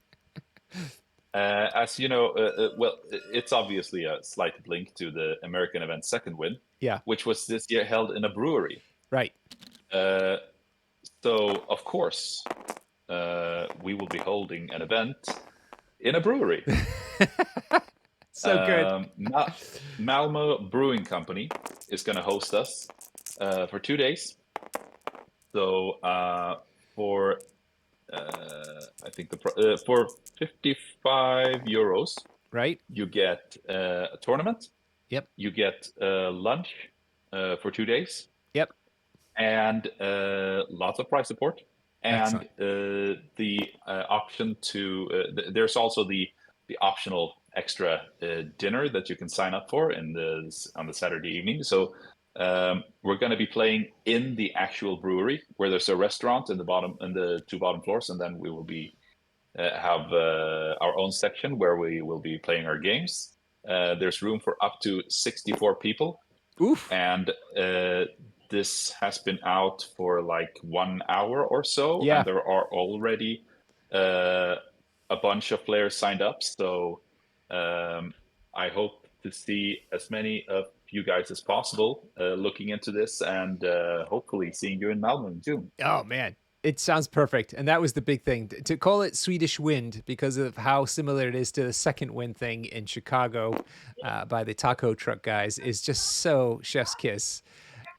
as you know, well, it's obviously a slight link to the American event Second Wind, Yeah. which was this year held in a brewery. Right. So, of course, we will be holding an event in a brewery. So good. Malmo Brewing Company is going to host us for 2 days. So, for I think for €55, Right. you get a tournament. Yep. You get lunch for 2 days. Yep. And lots of prize support. And the option to there's also the optional extra dinner that you can sign up for on the Saturday evening. So we're going to be playing in the actual brewery, where there's a restaurant in the 2 bottom floors, and then we will be have our own section where we will be playing our games. There's room for up to 64 people. Oof. And this has been out for like 1 hour or so, Yeah. and there are already a bunch of players signed up. So I hope to see as many of you guys as possible looking into this, and hopefully seeing you in Malmo in June. Oh, man. It sounds perfect. And that was the big thing. To call it Swedish Wind because of how similar it is to the Second Wind thing in Chicago by the taco truck guys is just so chef's kiss.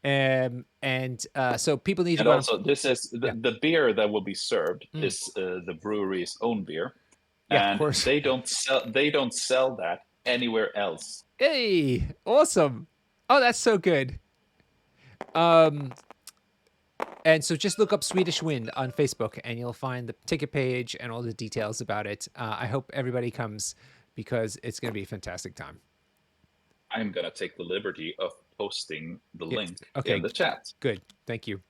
So people need to go. And also, this is the beer that will be served is the brewery's own beer, Yeah, of and course. they don't sell that anywhere else. Hey, awesome. Oh, that's so good. And so just look up Swedish Wind on Facebook and you'll find the ticket page and all the details about it. I hope everybody comes because it's going to be a fantastic time. I'm going to take the liberty of posting the link Okay. in the chat. Good. Thank you.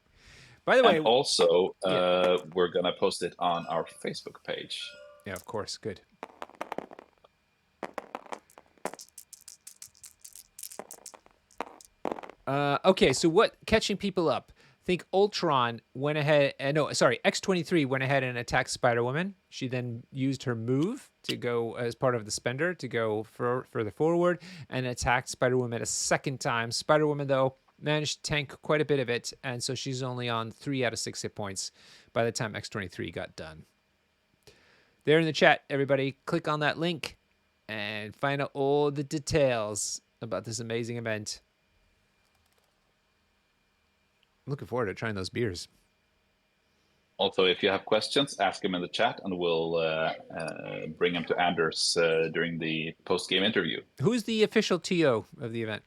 By the way, and also, we're going to post it on our Facebook page. Yeah, of course. Good. Okay, so what catching people up? I think Ultron went ahead. X-23 went ahead and attacked Spider-Woman. She then used her move to go as part of the spender to go further forward and attacked Spider-Woman a second time. Spider-Woman, though, managed to tank quite a bit of it, and so she's only on 3 out of 6 hit points by the time X-23 got done. There in the chat, everybody, click on that link and find out all the details about this amazing event. I'm looking forward to trying those beers. Also, if you have questions, ask them in the chat, and we'll bring them to Anders during the post-game interview. Who's the official TO of the event?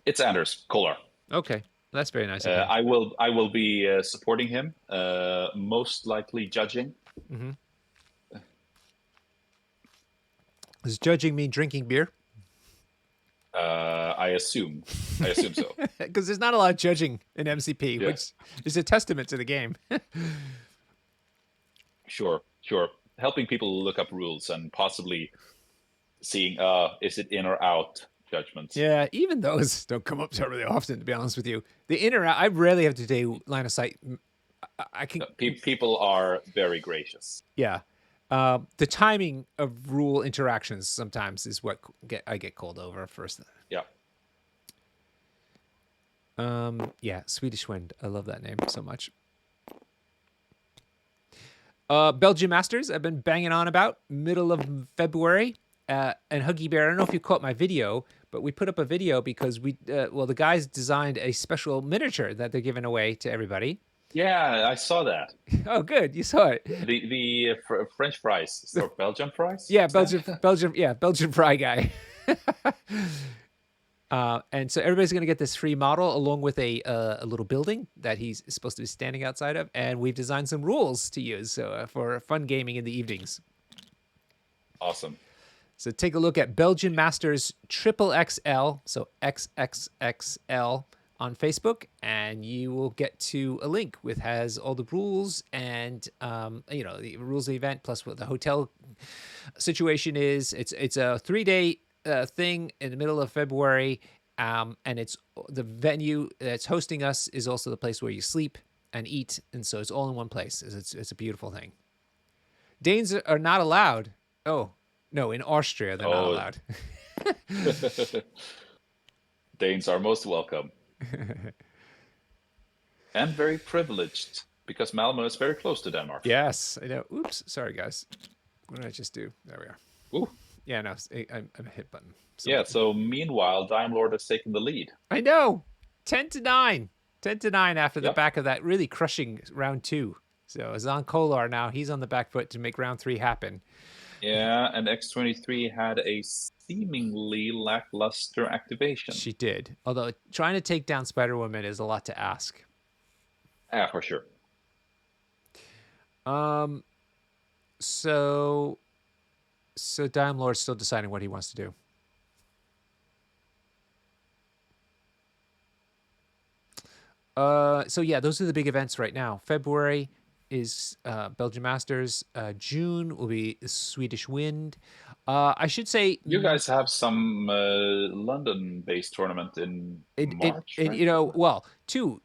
It's Anders Kollar. Okay. That's very nice of him. I will be supporting him, most likely judging. Mm-hmm. Does judging mean drinking beer? I assume so. Because there's not a lot of judging in MCP, Yeah, which is a testament to the game. sure. Helping people look up rules and possibly seeing, is it in or out judgments. Yeah, even those don't come up terribly often, to be honest with you. The in or out, I rarely have to do line of sight. I can, People are very gracious. yeah. The timing of rule interactions sometimes is what I get called over first. Yeah. Yeah, Swedish Wind. I love that name so much. Belgian Masters, I've been banging on about middle of February. And Huggy Bear, I don't know if you caught my video, but we put up a video because the guys designed a special miniature that they're giving away to everybody. Yeah, I saw that. Oh, good, you saw it. The French fries or Belgian fries? Yeah, Belgian fry guy. And so everybody's going to get this free model along with a little building that he's supposed to be standing outside of, and we've designed some rules to use for fun gaming in the evenings. Awesome. So take a look at Belgian Masters Triple XL, so XXXL on Facebook, and you will get to a link with has all the rules and the rules of the event plus what the hotel situation is. It's a 3-day thing in the middle of February, and it's the venue that's hosting us is also the place where you sleep and eat, and so it's all in one place. It's a beautiful thing. Danes are not allowed. Oh. No, in Austria, they're not allowed. Danes are most welcome. And very privileged, because Malmo is very close to Denmark. Yes, I know. Oops, sorry, guys. What did I just do? There we are. Ooh. Yeah, no, I'm a hit button. Yeah, so meanwhile, Diomlord has taken the lead. I know. 10-9. 10-9 after the back of that really crushing round 2. So it's on Kollar now. He's on the back foot to make round 3 happen. Yeah, and X23 had a seemingly lackluster activation. She did. Although trying to take down Spider-Woman is a lot to ask. Yeah, for sure. So Diomlord's still deciding what he wants to do. So yeah, those are the big events right now. February is Belgian Masters. June will be Swedish Wind. I should say you guys have some London-based tournament in March, right?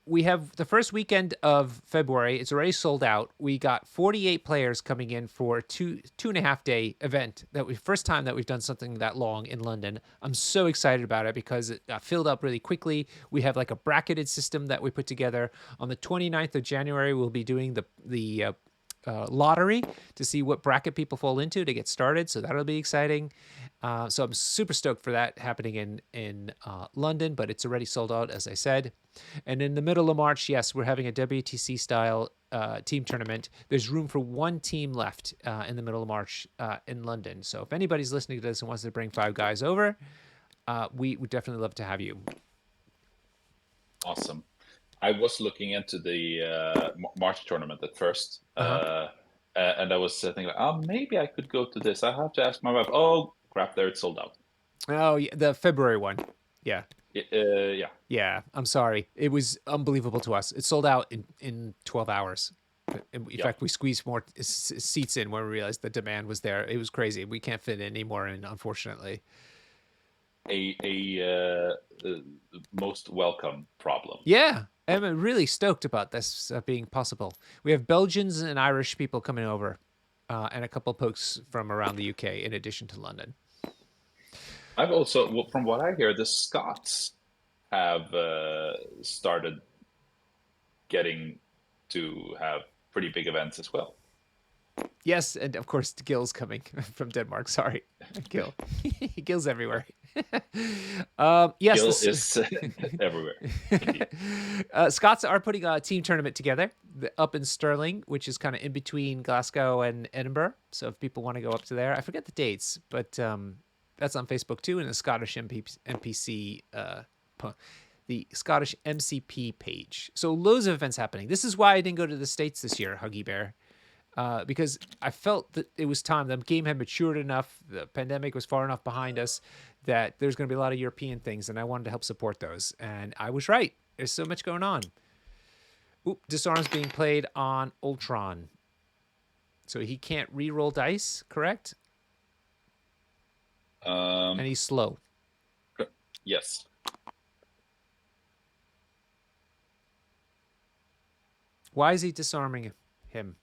We have the first weekend of February. It's already sold out. We got 48 players coming in for a 2.5-day event. First time that we've done something that long in London. I'm so excited about it because it got filled up really quickly. We have like a bracketed system that we put together. On the 29th of January, we'll be doing the lottery to see what bracket people fall into to get started. So that'll be exciting. So I'm super stoked for that happening in London, but it's already sold out, as I said. And in the middle of March, yes, we're having a WTC style team tournament. There's room for one team left in the middle of March in London. So if anybody's listening to this and wants to bring 5 guys over, we would definitely love to have you. Awesome. I was looking into the March tournament at first, and I was thinking, maybe I could go to this. I have to ask my wife. Oh, crap, there, it's sold out. Oh, yeah, the February one. Yeah. Yeah. Yeah, I'm sorry. It was unbelievable to us. It sold out in 12 hours. In fact, we squeezed more seats in when we realized the demand was there. It was crazy. We can't fit any more in, unfortunately. A most welcome problem. Yeah, I'm really stoked about this being possible. We have Belgians and Irish people coming over, and a couple of folks from around the UK in addition to London. I've also, from what I hear, the Scots have started getting to have pretty big events as well. Yes, and of course Gil's coming from Denmark. Sorry, Gil. Gil's everywhere. Yes, Gil is everywhere. Scots are putting a team tournament together up in Stirling, which is kind of in between Glasgow and Edinburgh. So if people want to go up to there, I forget the dates, but that's on Facebook too, and the Scottish NPC the Scottish MCP page. So loads of events happening. This is why I didn't go to the States this year, Huggy Bear, because I felt that it was time. The game had matured enough. The pandemic was far enough behind us that there's going to be a lot of European things, and I wanted to help support those. And I was right. There's so much going on. Oop, Disarm's being played on Ultron. So he can't re-roll dice, correct? And he's slow. Yes. Why is he disarming him?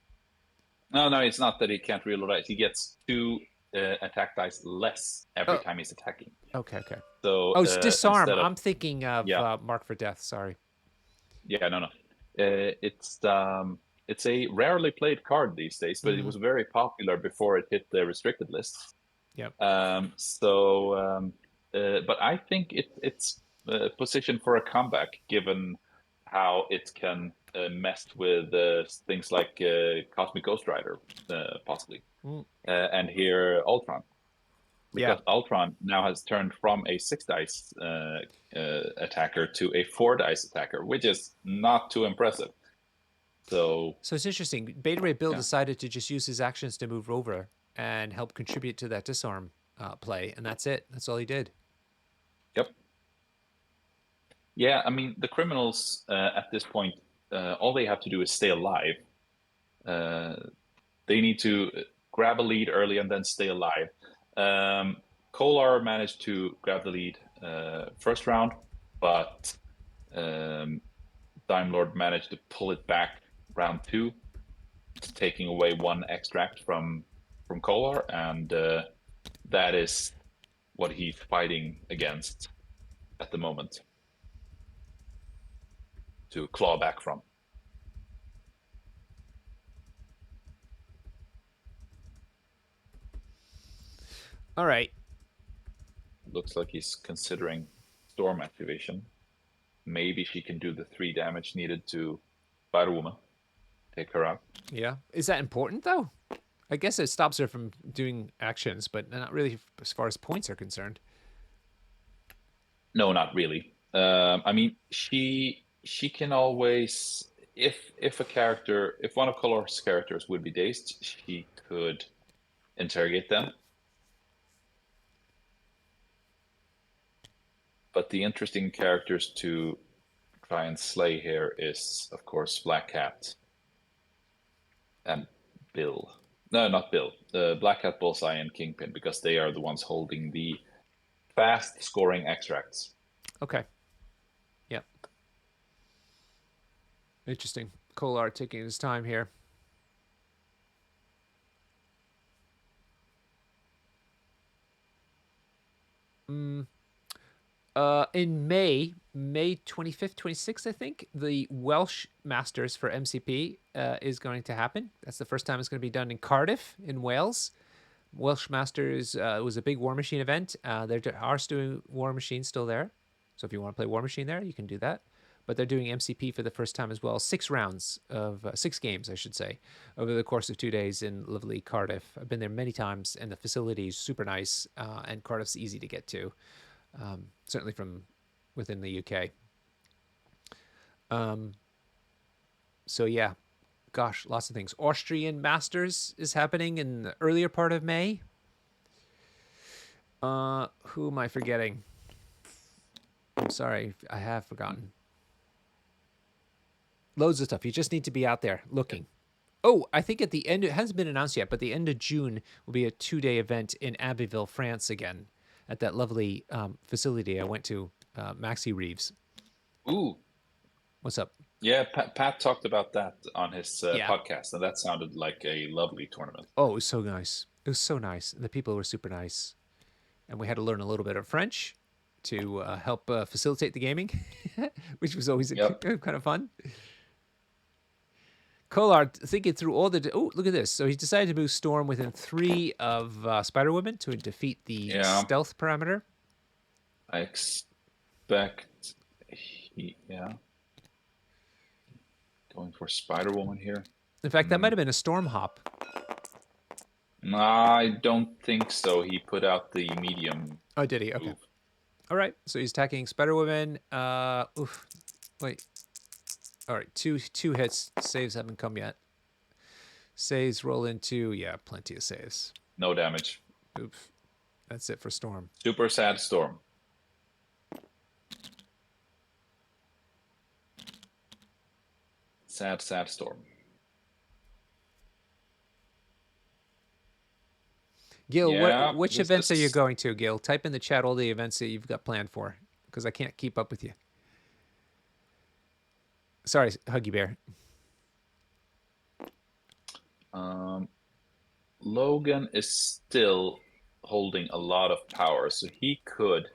No, it's not that he can't reload dice. He gets 2 attack dice less every time he's attacking. Okay. So it's disarm. instead of, I'm thinking of Mark for Death. Sorry. Yeah, no. It's a rarely played card these days, but it was very popular before it hit the restricted list. Yep. But I think it's positioned for a comeback, given how it can mess with things like Cosmic Ghost Rider, possibly, and here Ultron. Because Ultron now has turned from a 6 dice attacker to a 4 dice attacker, which is not too impressive. So it's interesting. Beta Ray Bill decided to just use his actions to move over and help contribute to that disarm play, and that's it. That's all he did. Yep. Yeah, I mean, the criminals at this point, all they have to do is stay alive. They need to grab a lead early and then stay alive. Kollar managed to grab the lead first round, but Diomlord managed to pull it back round 2, taking away 1 extract from Kollar, and that is what he's fighting against at the moment to claw back from. All right. Looks like he's considering Storm activation. Maybe she can do the 3 damage needed to Spider-Woman. Take her out. Yeah. Is that important, though? I guess it stops her from doing actions, but not really as far as points are concerned. No, not really. I mean, she can always, if one of Kollar's characters would be dazed, she could interrogate them. But the interesting characters to try and slay here is, of course, Black Cat and Bill. No, not Bill. Black Cat, Bullseye, and Kingpin, because they are the ones holding the fast scoring extracts. Okay. Yeah. Interesting. Kollar taking his time here. In May 25th, 26th, I think, the Welsh Masters for MCP is going to happen. That's the first time it's going to be done in Cardiff, in Wales. Welsh Masters was a big War Machine event. There are still War Machines still there. So if you want to play War Machine there, you can do that. But they're doing MCP for the first time as well. 6 rounds of 6 games, I should say, over the course of 2 days in lovely Cardiff. I've been there many times, and the facility is super nice, and Cardiff's easy to get to. Certainly from within the UK. So yeah, gosh, lots of things. Austrian Masters is happening in the earlier part of May. Who am I forgetting? I'm sorry, I have forgotten. Loads of stuff. You just need to be out there looking. Oh, I think at the end, it hasn't been announced yet, but the end of June will be a 2-day event in Abbeville, France again, at that lovely facility I went to, Maxi Reeves. Ooh. What's up? Yeah, Pat talked about that on his podcast, and that sounded like a lovely tournament. Oh, it was so nice. It was so nice. And the people were super nice. And we had to learn a little bit of French to help facilitate the gaming, which was always kind of fun. Kollar thinking through all the... Oh, look at this. So he decided to move Storm within 3 of Spider-Woman to defeat the stealth parameter. I expect... Going for Spider-Woman here. In fact, that might have been a Storm hop. I don't think so. He put out the medium. Oh, did he? Okay. Move. All right, so he's attacking Spider-Woman. Oof. Wait. All right, two hits. Saves haven't come yet. Saves roll into, yeah, plenty of saves. No damage. Oof. That's it for Storm. Super sad Storm. Sad Storm. Gil, Yeah, which this events are you is going to, Gil? Type in the chat all the events that you've got planned for, because I can't keep up with you. Sorry, Huggy Bear. Logan is still holding a lot of power, so he could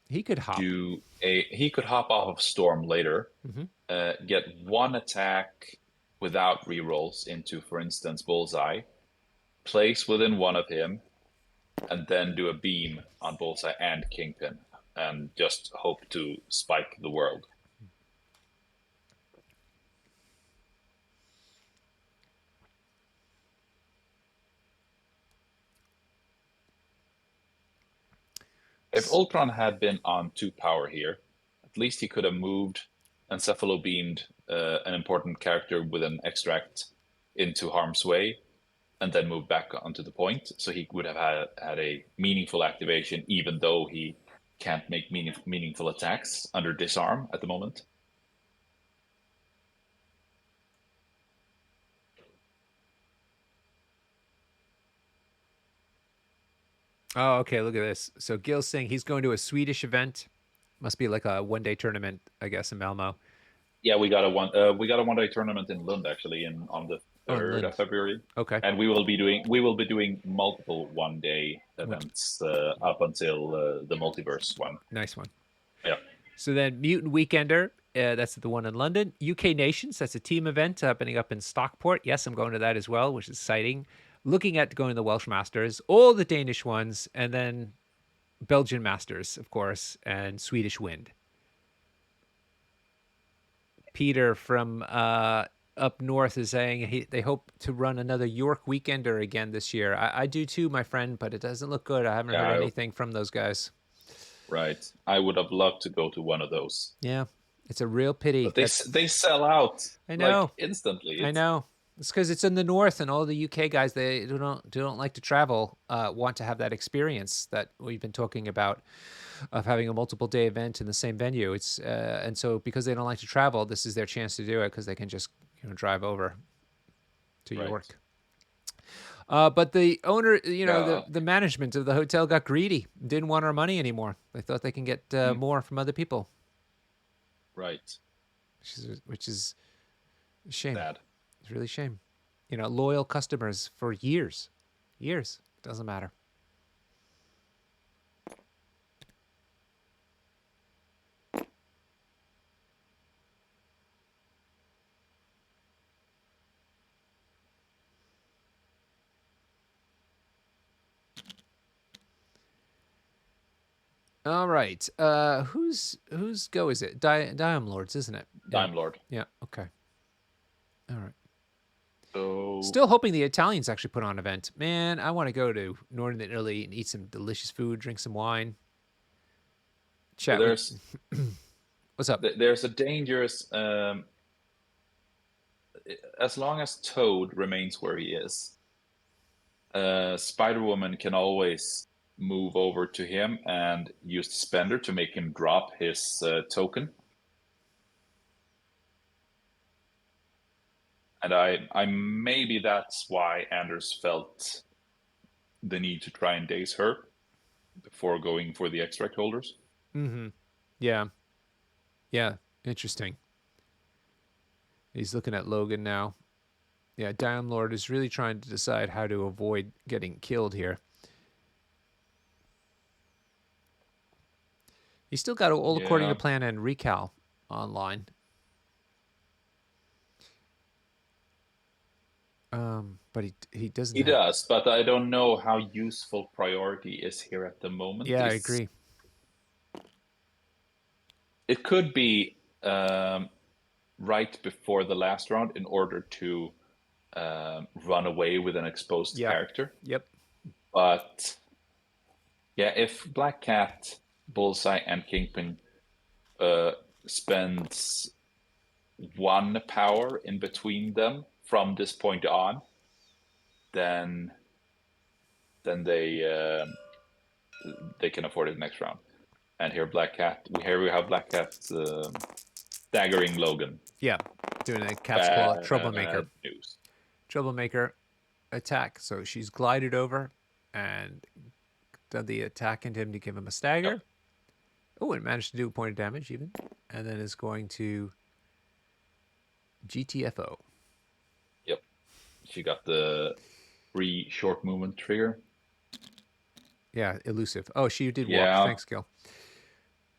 He could hop. he could hop off of Storm later, get one attack without rerolls into, for instance, Bullseye, place within one of him, and then do a beam on Bullseye and Kingpin, and just hope to spike the world. If Ultron had been on 2 power here, at least he could have moved encephalo beamed an important character with an extract into harm's way, and then moved back onto the point. So he would have had a meaningful activation, even though he can't make meaningful attacks under disarm at the moment. Oh, okay. Look at this. So Gil's saying he's going to a Swedish event. Must be like a one-day tournament, I guess, in Malmo. Yeah, we got a one-day tournament in Lund actually, on the Oh, in 3rd Lund. of February. Okay. And we will be doing multiple one-day events up until the multiverse one. Nice one. Yeah. So then Mutant Weekender, that's the one in London. UK Nations, that's a team event happening up in Stockport. Yes, I'm going to that as well, which is exciting. Looking at going to the Welsh Masters, all the Danish ones, and then Belgian Masters, of course, and Swedish Wind. Peter from up north is saying they hope to run another York Weekender again this year. I do too, my friend, but it doesn't look good. I haven't heard anything from those guys. Right. I would have loved to go to one of those. Yeah, it's a real pity. But they sell out. I know. Like instantly. I know. It's because it's in the north, and all the UK guys they don't like to travel. Want to have that experience that we've been talking about of having a multiple day event in the same venue. It's and so because they don't like to travel, this is their chance to do it because they can just drive over to York. But the owner, the management of the hotel got greedy, didn't want our money anymore. They thought they can get more from other people. Right. Which is a shame. Sad. It's really a shame. Loyal customers for years. Doesn't matter. All right. Whose go is it? Diomlords, isn't it? Diomlord. Yeah. Okay. All right. So still hoping the Italians actually put on an event. Man, I want to go to northern Italy and eat some delicious food, drink some wine. Chat. So what's up? There's a dangerous. As long as Toad remains where he is, Spider-Woman can always move over to him and use the spender to make him drop his token. And I maybe that's why Anders felt the need to try and daze her before going for the extract holders. Mm-hmm. Yeah. Yeah. Interesting. He's looking at Logan now. Yeah, Diomlord is really trying to decide how to avoid getting killed here. He's still got all according to plan and recal online. But he doesn't. He does, but I don't know how useful priority is here at the moment. Yeah, I agree. It could be right before the last round in order to run away with an exposed character. Yep. But Yeah, if Black Cat, Bullseye, and Kingpin spends 1 power in between them from this point on, then they can afford it next round. And here we have Black Cat staggering Logan. Yeah, doing a caps call Bad troublemaker. news. Troublemaker attack. So she's glided over and done the attack into him to give him a stagger. Yep. Oh, and managed to do a point of damage even. And then is going to GTFO. Yep. She got the free short movement trigger. Yeah, elusive. Oh, she did walk. Yeah. Thanks, Gil.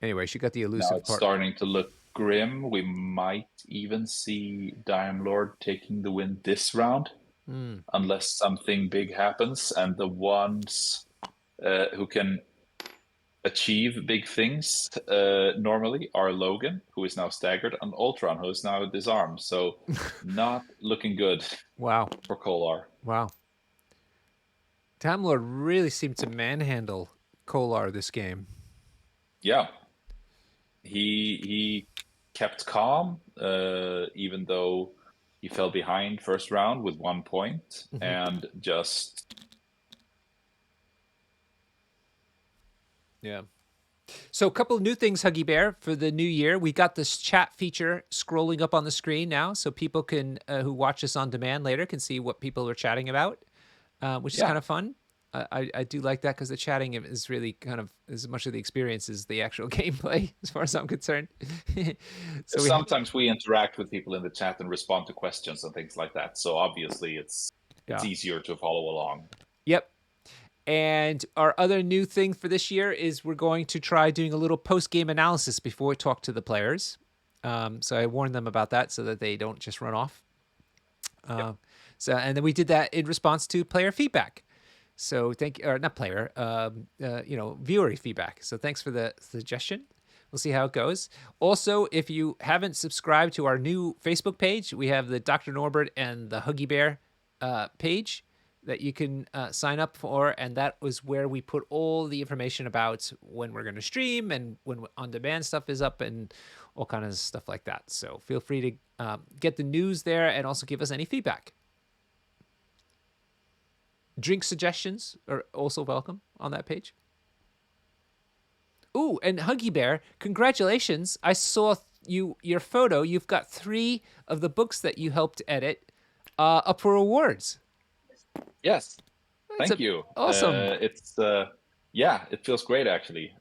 Anyway, she got the elusive Now it's part. starting to look grim. We might even see Diomlord taking the win this round, unless something big happens. And the ones who can achieve big things normally are Logan, who is now staggered, and Ultron, who is now disarmed. So not looking good Wow. for Kollar. Wow. Diomlord really seemed to manhandle Kollar this game. Yeah. He kept calm, even though he fell behind first round with 1 point, and just Yeah. So a couple of new things, Huggy Bear, for the new year. We got this chat feature scrolling up on the screen now, so people can who watch us on demand later can see what people are chatting about, which is kind of fun. I do like that because the chatting is really kind of as much of the experience as the actual gameplay, as far as I'm concerned. so sometimes we interact with people in the chat and respond to questions and things like that. So obviously it's easier to follow along. Yep. And our other new thing for this year is we're going to try doing a little post-game analysis before we talk to the players. So I warned them about that so that they don't just run off. And then we did that in response to player feedback. So not player, viewer feedback. So thanks for the suggestion. We'll see how it goes. Also, if you haven't subscribed to our new Facebook page, we have the Dr. Norbert and the Huggy Bear page that you can sign up for, and that was where we put all the information about when we're going to stream and when on-demand stuff is up and all kinds of stuff like that. So feel free to get the news there and also give us any feedback. Drink suggestions are also welcome on that page. Ooh, and Huggy Bear, congratulations. I saw your photo. You've got 3 of the books that you helped edit up for awards. Yes. Thank you. Awesome. It feels great actually.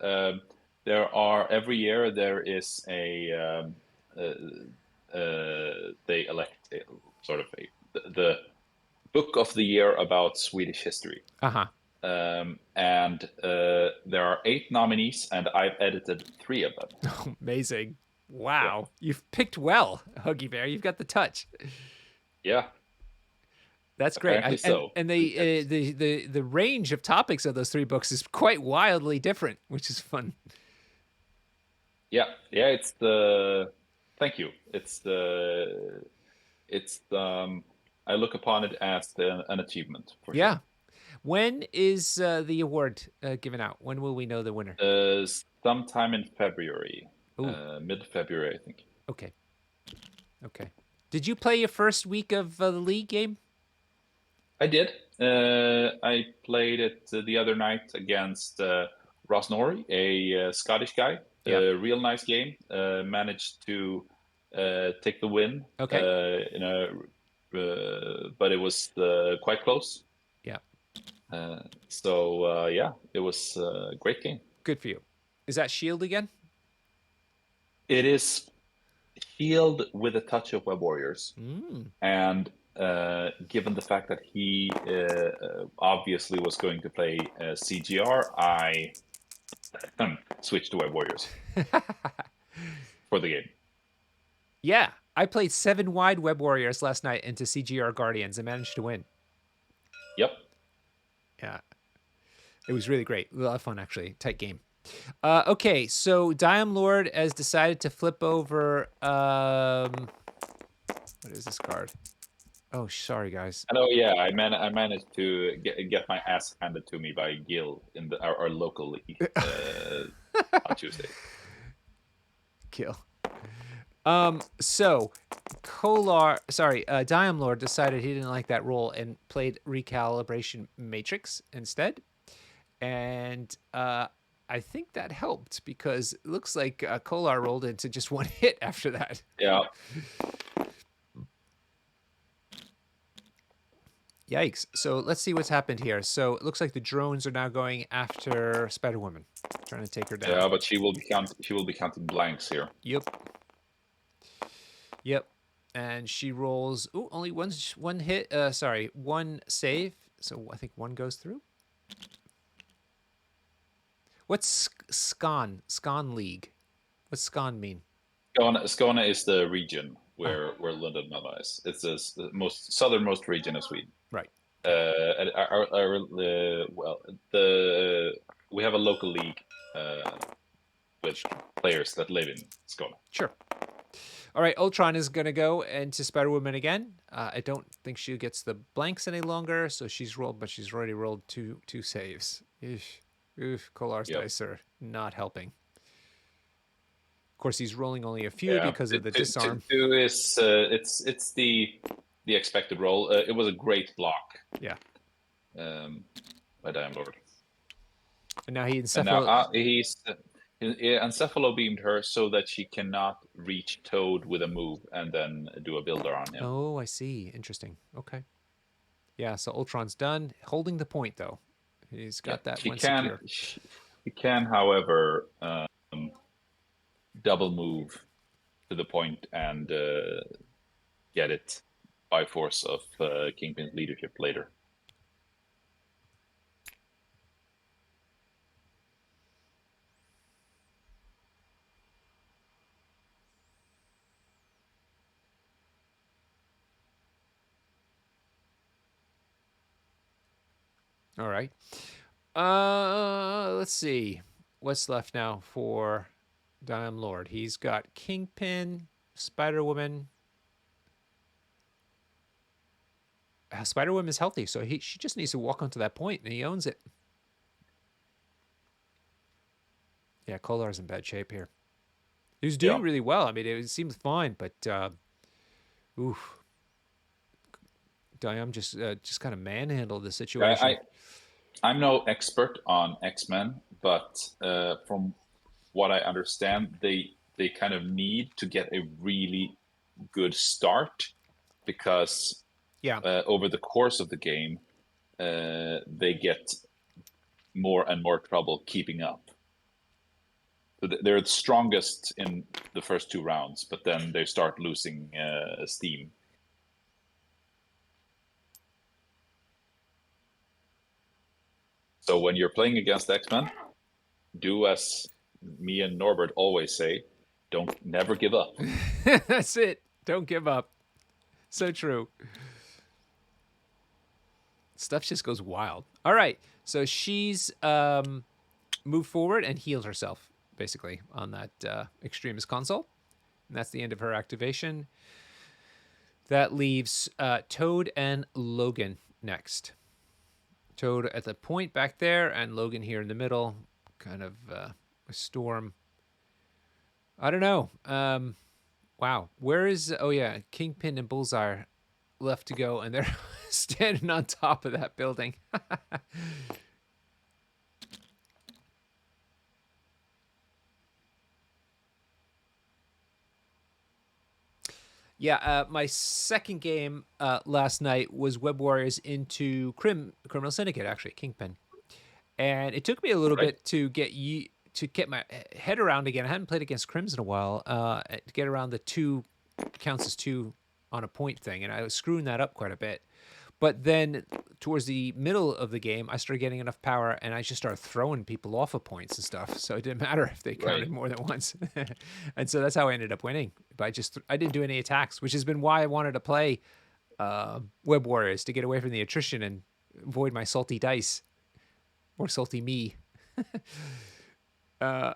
Every year there is they elect the book of the year about Swedish history. And there are 8 nominees, and I've edited 3 of them. Amazing. Wow. Yeah. You've picked well, Huggy Bear. You've got the touch. Yeah. That's great. And the range of topics of those 3 books is quite wildly different, which is fun. Yeah. Thank you. I look upon it as an achievement for sure. When is the award given out? When will we know the winner? Sometime in February. Mid-February, I think. Okay. Did you play your first week of the league game? I did. I played it the other night against Ross Norrie, a Scottish guy. A real nice game. Managed to take the win. Okay. But it was quite close. Yeah. It was a great game. Good for you. Is that Shield again? It is Shield with a touch of Web Warriors. And given the fact that he obviously was going to play CGR, I switched to Web Warriors for the game. Yeah, I played 7 wide Web Warriors last night into CGR Guardians and managed to win. Yep. Yeah. It was really great. A lot of fun, actually. Tight game. Okay, so Diomlord has decided to flip over... what is this card? Oh, sorry, guys. And oh yeah, I managed to get my ass handed to me by Gil in our local league on Tuesday. Kill. So Kollar, Diomlord decided he didn't like that role and played Recalibration Matrix instead. And I think that helped because it looks like Kollar rolled into just one hit after that. Yeah. Yikes. So let's see what's happened here. So it looks like the drones are now going after Spider Woman, trying to take her down. Yeah, but she will be counting blanks here. Yep. Yep. And she rolls. Ooh, only one hit. Sorry, one save. So I think one goes through. What's SCON? SCON League. What's SCON mean? Skåne is the region where London is. It's the southernmost region of Sweden. Right. We have a local league with players that live in Skåne. Sure. All right, Ultron is going to go into Spider-Woman again. I don't think she gets the blanks any longer, so she's rolled, but she's already rolled two saves. Oof, Kollar's dice are not helping. Of course, he's rolling only a few because of the disarm. Two is it's the expected roll. It was a great block. Yeah. By Diomlord. And now he's encephalo beamed her so that she cannot reach Toad with a move and then do a builder on him. Oh, I see. Interesting. Okay. Yeah, so Ultron's done. Holding the point, though. He's got that one secure. He can, however, double move to the point and get it by force of Kingpin's leadership later. All right. Let's see. What's left now for Diomlord? He's got Kingpin, Spider-Woman. Spider-Woman is healthy, so she just needs to walk onto that point, and he owns it. Yeah, Kollar's in bad shape here. He was doing really well. I mean, it seems fine, but oof. Diom just kind of manhandled the situation. I'm no expert on X-Men, but from what I understand, they kind of need to get a really good start because over the course of the game, they get more and more trouble keeping up. So they're the strongest in the first two rounds, but then they start losing steam. So when you're playing against X-Men, do as me and Norbert always say, never give up. That's it. Don't give up. So true. Stuff just goes wild. All right. So she's moved forward and healed herself, basically, on that Extremis console. And that's the end of her activation. That leaves Toad and Logan next. Toad at the point back there, and Logan here in the middle. Kind of a storm. I don't know. Wow. Where is... Oh, yeah. Kingpin and Bullseye left to go, and they're standing on top of that building. Yeah, my second game last night was Web Warriors into Criminal Syndicate, actually, Kingpin. And it took me a little bit to get my head around again. I hadn't played against Crims in a while, to get around the two counts as two on a point thing, and I was screwing that up quite a bit. But then towards the middle of the game, I started getting enough power, and I just started throwing people off of points and stuff. So it didn't matter if they counted more than once. And so that's how I ended up winning. But I didn't do any attacks, which has been why I wanted to play Web Warriors, to get away from the attrition and avoid my salty dice. Or salty me. So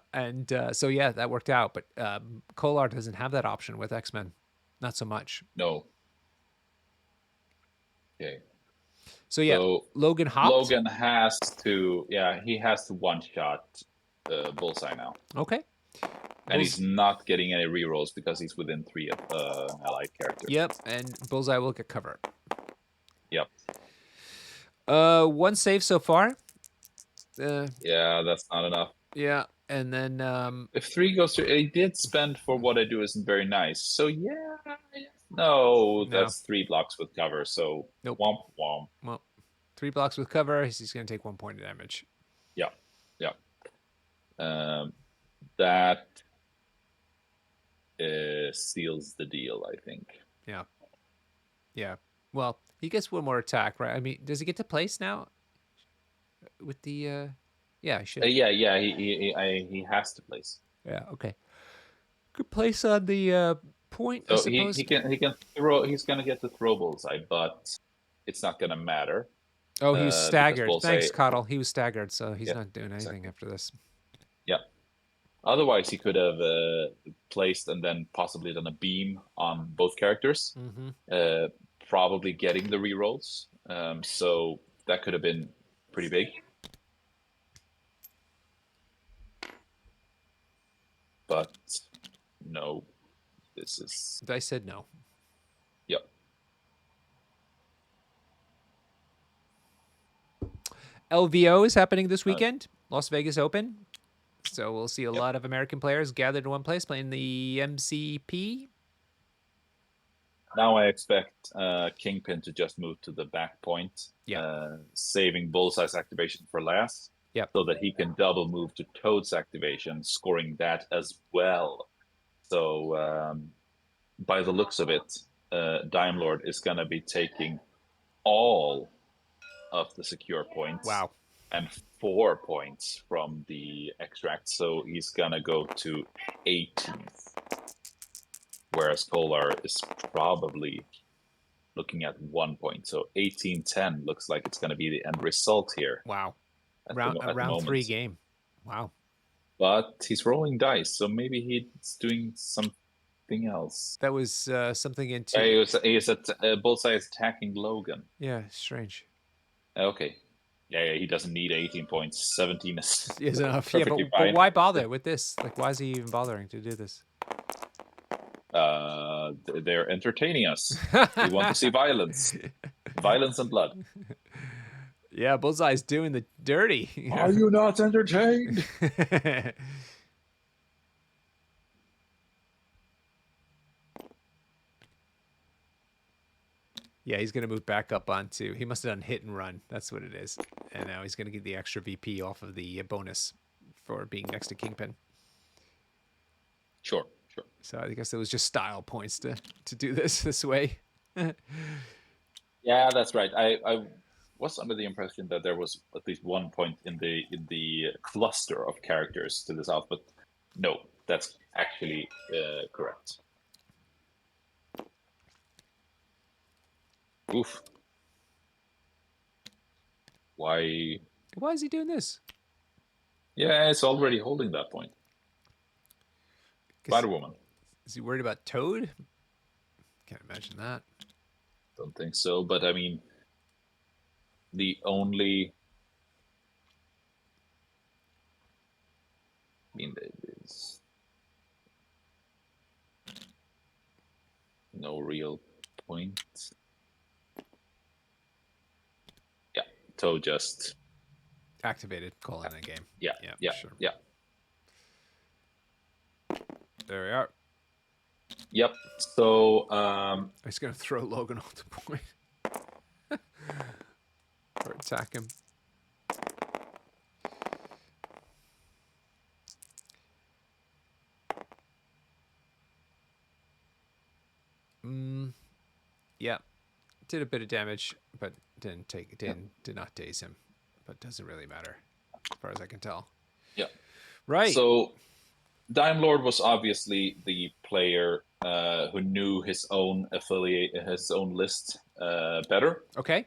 yeah, that worked out. But Kollar doesn't have that option with X-Men. Not so much. No. Okay. So yeah, So Logan hopped. Logan has to, he has to one-shot Bullseye now. Okay. And he's not getting any rerolls because he's within 3 of allied characters. Yep, and Bullseye will get cover. Yep. 1 save so far. Yeah, that's not enough. Yeah, and then if 3 goes to, he did spend for what I do isn't very nice. So yeah, no, that's 3 blocks with cover. So nope. Womp womp. Well, 3 blocks with cover. He's going to take 1 point of damage. Yeah, yeah. That seals the deal, I think. Yeah. Yeah. Well, he gets 1 more attack, right? I mean, does he get to place now? With the yeah, he should. Yeah, he has to place. Yeah, okay. Good place on the point, so I suppose. he can throw. He's gonna get to throw Bullseye, but it's not gonna matter. Oh, he was staggered. Bullseye, Thanks, Coddle. He was staggered, so he's yeah, not doing anything after this. Yeah. Otherwise, he could have placed and then possibly done a beam on both characters, probably getting the rerolls. So that could have been pretty big. But no, this is. I said no. Yep. LVO is happening this weekend, Las Vegas Open. So we'll see a lot of American players gathered in one place playing the MCP. Now I expect Kingpin to just move to the back point, saving Bullseye's activation for last, so that he can double move to Toad's activation, scoring that as well. So by the looks of it, Diomlord is going to be taking all of the secure points. Wow. And 4 points from the extract. So he's going to go to 18th. Whereas Kollar is probably looking at 1 point. So 18-10 looks like it's going to be the end result here. Wow. Round 3 game. Wow. But he's rolling dice, so maybe he's doing something else. That was something into... he is Bullseye is attacking Logan. Yeah, strange. Okay. Yeah, he doesn't need 18 points. 17 is enough. Yeah, but why bother with this? Like, why is he even bothering to do this? They're entertaining us. We want to see violence. Violence and blood. Yeah, Bullseye's doing the dirty. Are you not entertained? Yeah, he's going to move back up onto... He must have done hit and run. That's what it is. And now he's going to get the extra VP off of the bonus for being next to Kingpin. Sure. So I guess it was just style points to do this way. Yeah, that's right. I was under the impression that there was at least 1 point in the cluster of characters to the south, but no, that's actually correct. Oof. Why is he doing this? Yeah, it's already holding that point. Spider-Woman. Is he worried about Toad? Can't imagine that. Don't think so, but I mean, the only... there's no real point. Yeah, Toad just... activated, calling the game. Yeah, sure. Yeah. There we are. Yep. So he's gonna throw Logan off the point. Or attack him. Yeah. Did a bit of damage, but did not daze him. But doesn't really matter, as far as I can tell. Yeah. Right. So Diomlord was obviously the player who knew his own list better. Okay.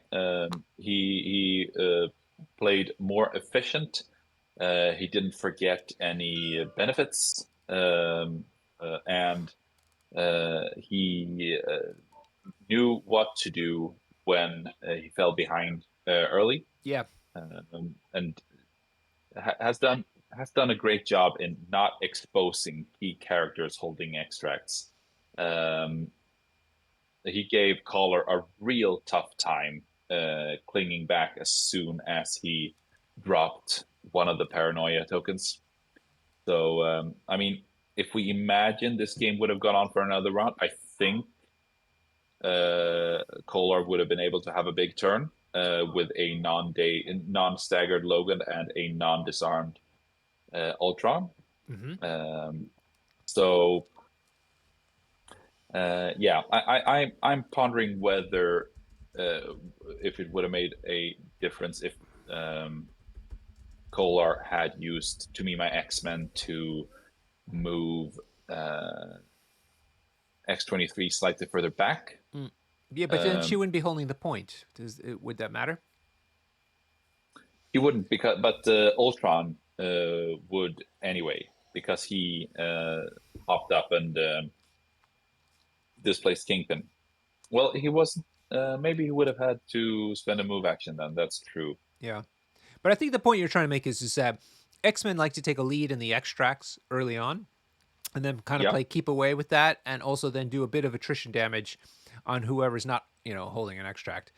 He played more efficient. He didn't forget any benefits, and he knew what to do when he fell behind early. Yeah. And has done a great job in not exposing key characters holding extracts. He gave Kollar a real tough time clinging back as soon as he dropped one of the paranoia tokens. So, I mean, if we imagine this game would have gone on for another round, I think Kollar would have been able to have a big turn with a non-staggered Logan and a non-disarmed Ultron. Mm-hmm. So yeah, I'm pondering whether if it would have made a difference if Kollar had used To Me My X-Men to move X-23 slightly further back. Yeah, but then she wouldn't be holding the point. Would that matter? He wouldn't, but Ultron would anyway, because he popped up and displaced Kingpin. Well, he wasn't. Maybe he would have had to spend a move action then. That's true. Yeah. But I think the point you're trying to make is that X-Men like to take a lead in the extracts early on and then kind of Yeah. play keep away with that, and also then do a bit of attrition damage on whoever's not, holding an extract,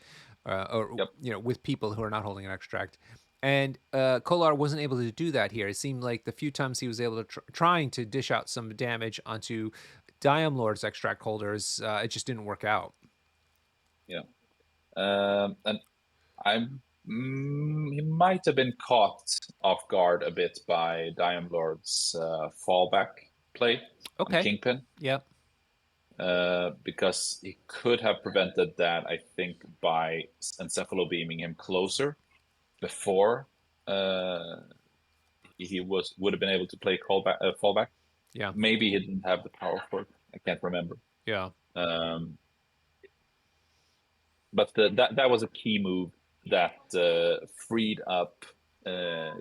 or Yep. with people who are not holding an extract. And Kollar wasn't able to do that here. It seemed like the few times he was able to trying to dish out some damage onto Diomlord's extract holders, it just didn't work out. Yeah. And he might have been caught off guard a bit by Diomlord's fallback play on Kingpin. Yep. Because he could have prevented that, I think, by encephalo beaming him closer before he would have been able to play fallback. Yeah. Maybe he didn't have the power for it. I can't remember. Yeah. But that was a key move that freed up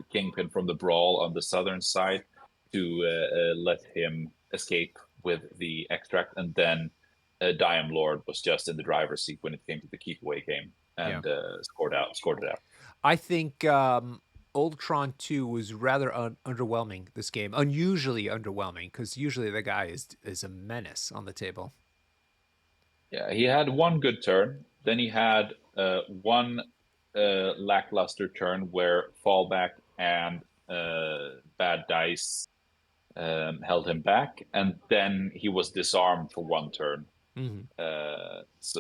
Kingpin from the brawl on the southern side to let him escape with the extract, and then Diomlord was just in the driver's seat when it came to the keep away game and scored it out. I think Ultron 2 was rather underwhelming this game, unusually underwhelming, because usually the guy is a menace on the table. Yeah, he had one good turn. Then he had one lackluster turn where fallback and bad dice held him back, and then he was disarmed for one turn,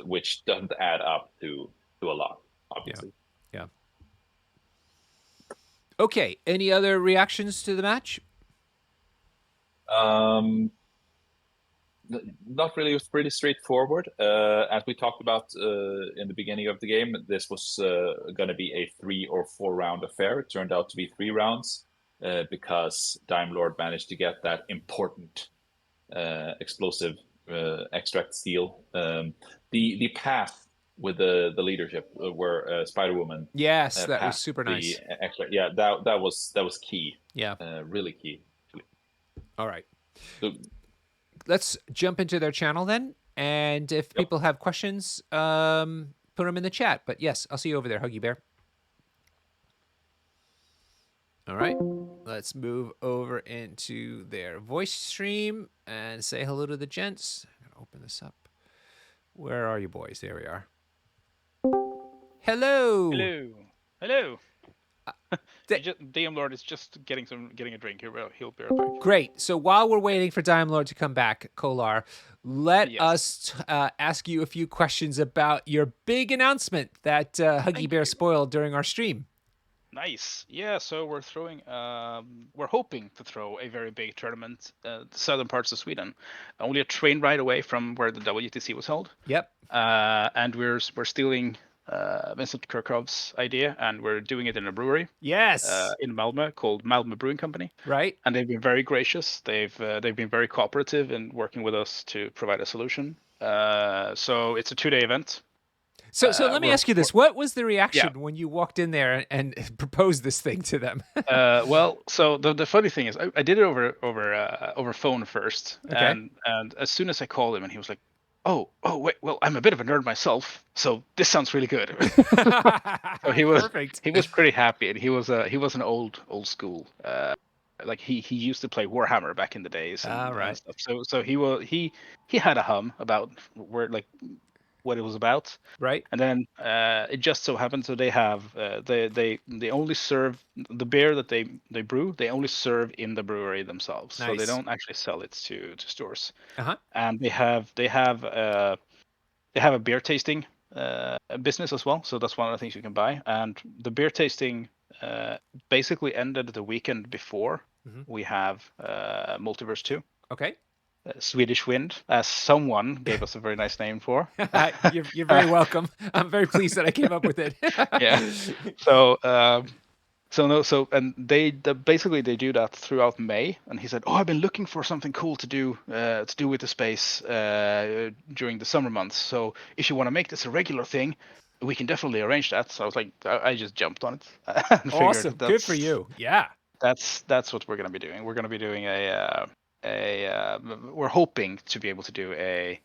which doesn't add up to a lot, obviously. Yeah. Okay. Any other reactions to the match? Not really. It was pretty straightforward. As we talked about in the beginning of the game, this was going to be a 3 or 4 round affair. It turned out to be 3 rounds because Diomlord managed to get that important explosive extract steal. The path with the leadership where Spider-Woman. Yes, that was super nice. Extract, yeah, that was key. Yeah, really key. All right. So, let's jump into their channel then. And if people have questions, put them in the chat. But yes, I'll see you over there, Huggy Bear. All right. Let's move over into their voice stream and say hello to the gents. I'm going to open this up. Where are you boys? There we are. Hello. Hello. Hello. Diomlord is just getting a drink. He'll be right back. Great. So while we're waiting for Diomlord to come back, Kollar, let us ask you a few questions about your big announcement that Huggy Bear spoiled during our stream. Nice. Yeah. So we're hoping to throw a very big tournament the southern parts of Sweden, only a train ride away from where the WTC was held. Yep. And we're stealing Vincent Kirchhoff's idea, and we're doing it in a brewery. Yes. In Malmö, called Malmö Brewing Company. Right. And they've been very gracious. They've been very cooperative in working with us to provide a solution. So it's a 2-day event. So let me ask you this: what was the reaction when you walked in there and proposed this thing to them? Well, so the funny thing is, I did it over phone first, and as soon as I called him, and he was like, oh wait, well, I'm a bit of a nerd myself, so this sounds really good. So Perfect. he was pretty happy, and he was an old school. Like he used to play Warhammer back in the days All and right. stuff. So he had a hum about where like what it was about. Right. And then it just so happens that they have they only serve the beer that they brew. They only serve in the brewery themselves, so they Nice. don't actually sell it to stores. Uh-huh. And they have a beer tasting business as well. So that's one of the things you can buy. And the beer tasting basically ended the weekend before Hmm. we have Multiverse 2. Okay. Swedish Wind, as someone gave us a very nice name for. You're very welcome. I'm very pleased that I came up with it. Yeah. So and basically they do that throughout May. And he said, "Oh, I've been looking for something cool to do with the space during the summer months. So if you want to make this a regular thing, we can definitely arrange that." So I was like, I just jumped on it and figured Awesome. Good for you. Yeah. that's what we're gonna be doing. We're gonna be doing we're hoping to be able to do a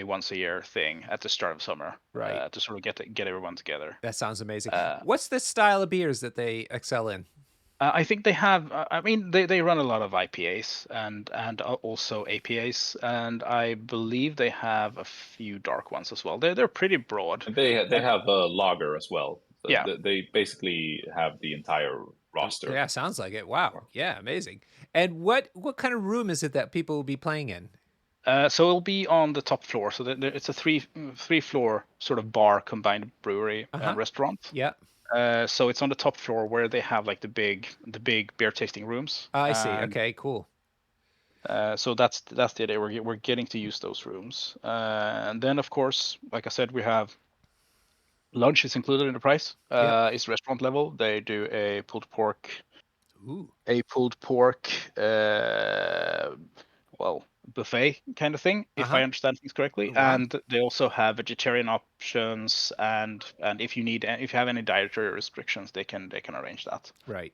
once a year thing at the start of summer, Right. to sort of get everyone together. That sounds amazing. Uh, What's the style of beers that they excel in? I think they have. I mean, they run a lot of IPAs and also APAs, and I believe they have a few dark ones as well. They're pretty broad. And they have a lager as well. So Yeah. they basically have the entire roster. Yeah, sounds like it. Wow. Yeah, amazing. And what kind of room is it that people will be playing in? So it'll be on the top floor. So it's a three floor sort of bar combined brewery and Uh-huh. restaurant. Yeah. So it's on the top floor where they have like the big beer tasting rooms. I see. And Okay, cool. so that's the idea. We're getting to use those rooms. And then of course, like I said, we have lunch is included in the price. Yep. It's restaurant level. They do a Ooh. pulled pork, well, buffet kind of thing, if I Uh-huh. understand things correctly. Wow. And they also have vegetarian options, and if you have any dietary restrictions, they can arrange that. Right.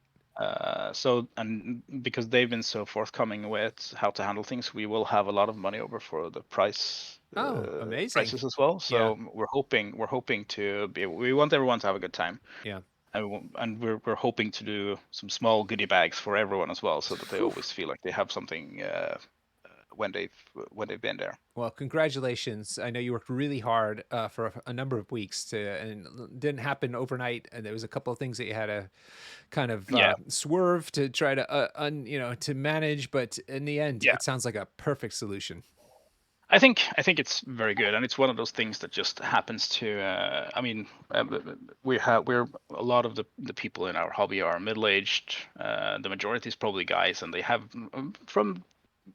So, and because they've been so forthcoming with how to handle things, we will have a lot of money over for the Oh, amazing. prices as well. Yeah. So we're hoping to be. We want everyone to have a good time, Yeah. and we're hoping to do some small goodie bags for everyone as well, so that they Whew. always feel like they have something when they've been there. Well, congratulations. I know you worked really hard for a number of weeks and it didn't happen overnight. And there was a couple of things that you had to kind of Yeah, swerve to try to, to manage. But in the end, yeah. it sounds like a perfect solution. I think it's very good, and it's one of those things that just happens to. I mean, we're a lot of the people in our hobby are middle aged. The majority is probably guys, and they have from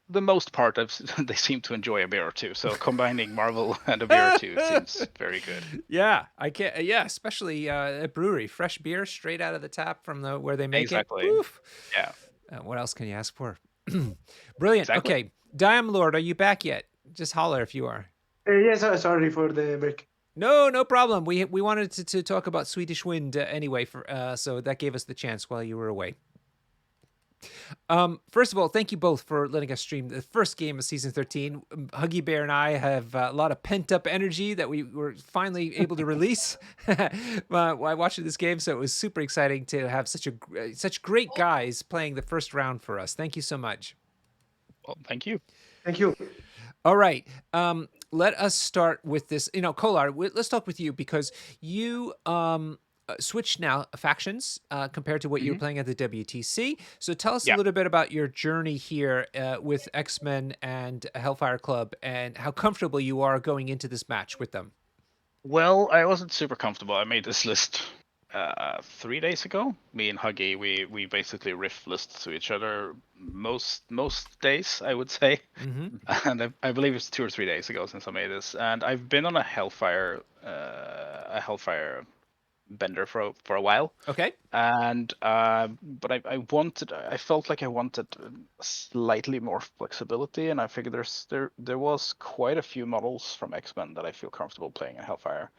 the most part, they seem to enjoy a beer or two. So combining Marvel and a beer or two seems very good. Yeah, I can't. Yeah, especially a brewery, fresh beer straight out of the tap from the where they make it. Exactly. Woof. Yeah. What else can you ask for? Brilliant. Exactly. Okay, Diomlord, are you back yet? Just holler if you are. Yes, sorry for the break. No problem. We wanted to talk about Swedish Wind anyway, so that gave us the chance while you were away. First of all, thank you both for letting us stream the first game of season 13. Huggy Bear and I have a lot of pent up energy that we were finally able to release while watching this game. So it was super exciting to have such great guys playing the first round for us. Thank you so much. Well, thank you. Thank you. All right. Let us start with this. Kollar, let's talk with you because you switched now factions compared to what you were playing at the WTC. So tell us a little bit about your journey here with X-Men and Hellfire Club and how comfortable you are going into this match with them. Well, I wasn't super comfortable. I made this list 3 days ago. Me and Huggy, we basically riff lists to each other most days, I would say. And I believe it's 2 or 3 days ago since I made this. And I've been on a Hellfire bender for a while. Okay. And but I felt like I wanted slightly more flexibility, and I figured there was quite a few models from X-Men that I feel comfortable playing in Hellfire.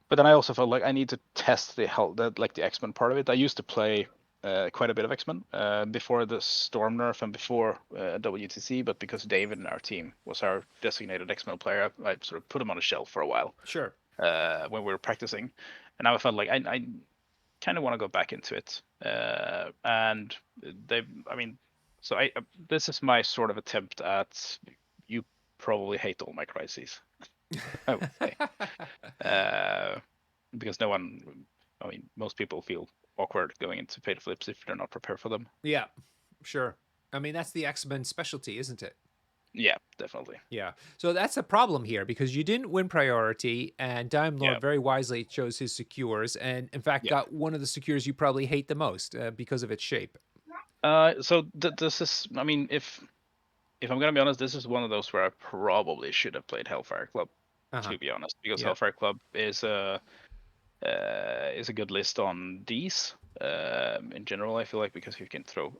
But then I also felt like I need to test the X-Men part of it. I used to play quite a bit of X-Men before the Storm nerf and before WTC, but because David in our team was our designated X-Men player, I sort of put him on a shelf for a while. Sure. When we were practicing, and now I felt like I kind of want to go back into it. And so this is my sort of attempt at, you probably hate all my crises, I would say. Because most people feel awkward going into fatal flips if they're not prepared for them. Yeah, sure. I mean, that's the X-Men specialty, isn't it? Yeah, definitely. Yeah. So that's a problem here because you didn't win priority, and Diomlord very wisely chose his secures, and in fact got one of the secures you probably hate the most because of its shape. This is, I mean, if I'm gonna be honest, this is one of those where I probably should have played Hellfire Club, to be honest, because Hellfire Club is a good list on Ds in general. I feel like because you can throw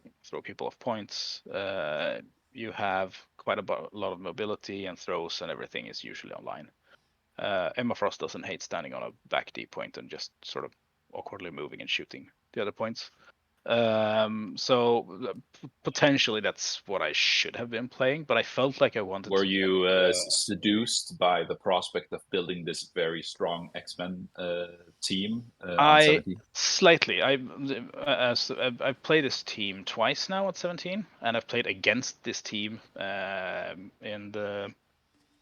people off points. You have quite a lot of mobility, and throws and everything is usually online. Emma Frost doesn't hate standing on a back D point and just sort of awkwardly moving and shooting the other points. So potentially that's what I should have been playing, but I felt like I wanted. Were you seduced by the prospect of building this very strong X-Men team on 17? Slightly. I've played this team twice now at 17, and I've played against this team in the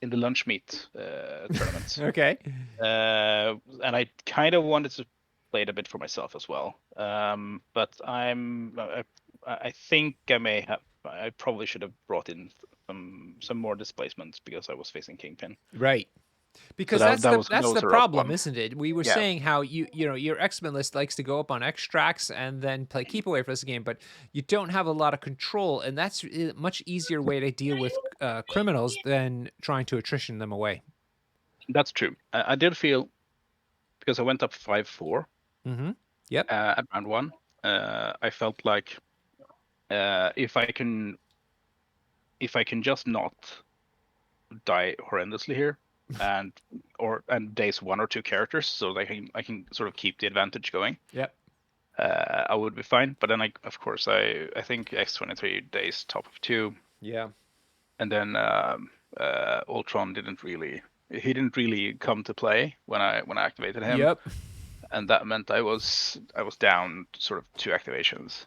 lunch meet tournaments. Okay. And I kind of wanted to play it a bit for myself as well. But I think I probably should have brought in some more displacements because I was facing Kingpin. Right. Because So that's the problem, isn't it? We were saying how your X-Men list likes to go up on extracts and then play keep away for this game, but you don't have a lot of control, and that's a much easier way to deal with criminals than trying to attrition them away. That's true. I did feel, because I went up 5-4. Mm-hmm. Yep. At round 1, I felt like if I can just not die horrendously here, and daze 1 or 2 characters, so that I can sort of keep the advantage going. Yep. I would be fine. But then I think X23 days top of 2. Yeah. And then Ultron didn't really come to play when I activated him. Yep. And that meant I was down sort of 2 activations.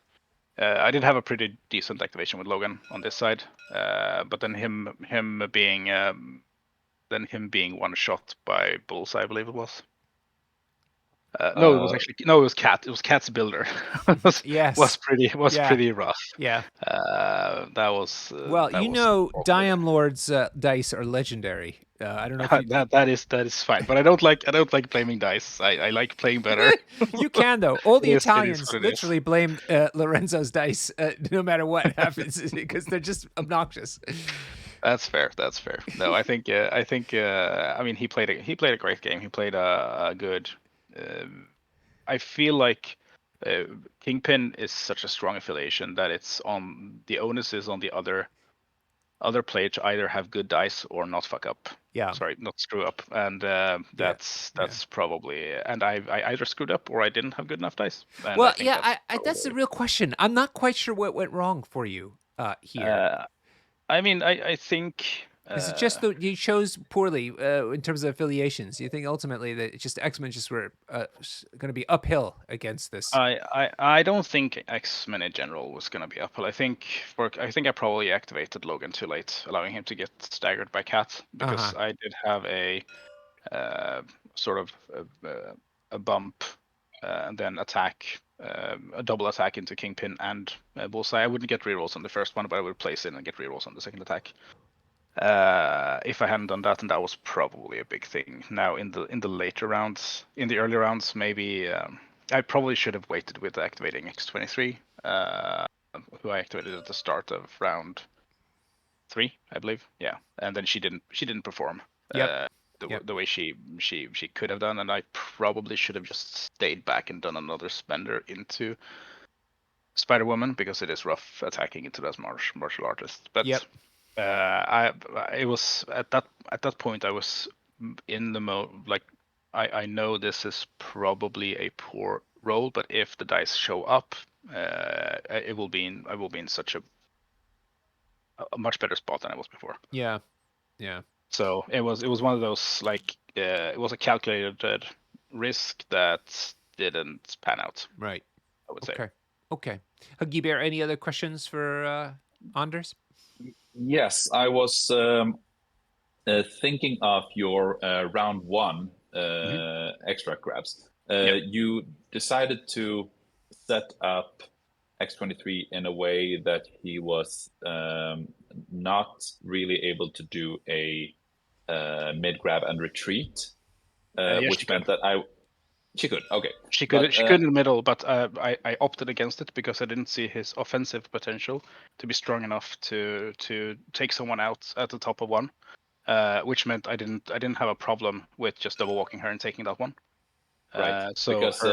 I did have a pretty decent activation with Logan on this side, but then him being one shot by Bullseye, I believe it was. It was Cat. It was Cat's builder. was pretty rough. Yeah. That was. Diomlord's dice are legendary. I don't know if that is fine, but I don't like blaming dice. I like playing better. You can though. All the Italians literally blame Lorenzo's dice no matter what happens because they're just obnoxious. That's fair. No, I think he played a great game. He played a good. I feel like Kingpin is such a strong affiliation that it's on the onus is on the other player to either have good dice or not fuck up. Yeah. Sorry, not screw up. And that's probably. And I either screwed up or I didn't have good enough dice. And that's the real question. I'm not quite sure what went wrong for you here. I think. Is it just that you chose poorly in terms of affiliations? You think ultimately that it's just X-Men just were going to be uphill against this? I don't think X-Men in general was going to be uphill. I think I probably activated Logan too late, allowing him to get staggered by Cat, because I did have a sort of a bump and then attack. A double attack into Kingpin and Bullseye. I wouldn't get rerolls on the first one, but I would place in and get rerolls on the second attack. If I hadn't done that, and that was probably a big thing. Now in the later rounds, in the early rounds, maybe I probably should have waited with activating X23, who I activated at the start of round 3, I believe. Yeah, and then she didn't perform. The way she could have done, and I probably should have just stayed back and done another spender into Spider-Woman, because it is rough attacking into that martial artist. But it was at that point I was in the mode like I know this is probably a poor roll, but if the dice show up, I will be in such a much better spot than I was before. Yeah. So it was one of those it was a calculated risk that didn't pan out. Right. I would say. Okay. Huggy Bear, any other questions for Anders? Yes, I was thinking of your round one extract grabs. Yep. You decided to set up X23 in a way that he was not really able to do a mid grab and retreat, which meant that she could. Okay. She could in the middle, but I opted against it because I didn't see his offensive potential to be strong enough to take someone out at the top of one, which meant I didn't have a problem with just double walking her and taking that one. Right. So because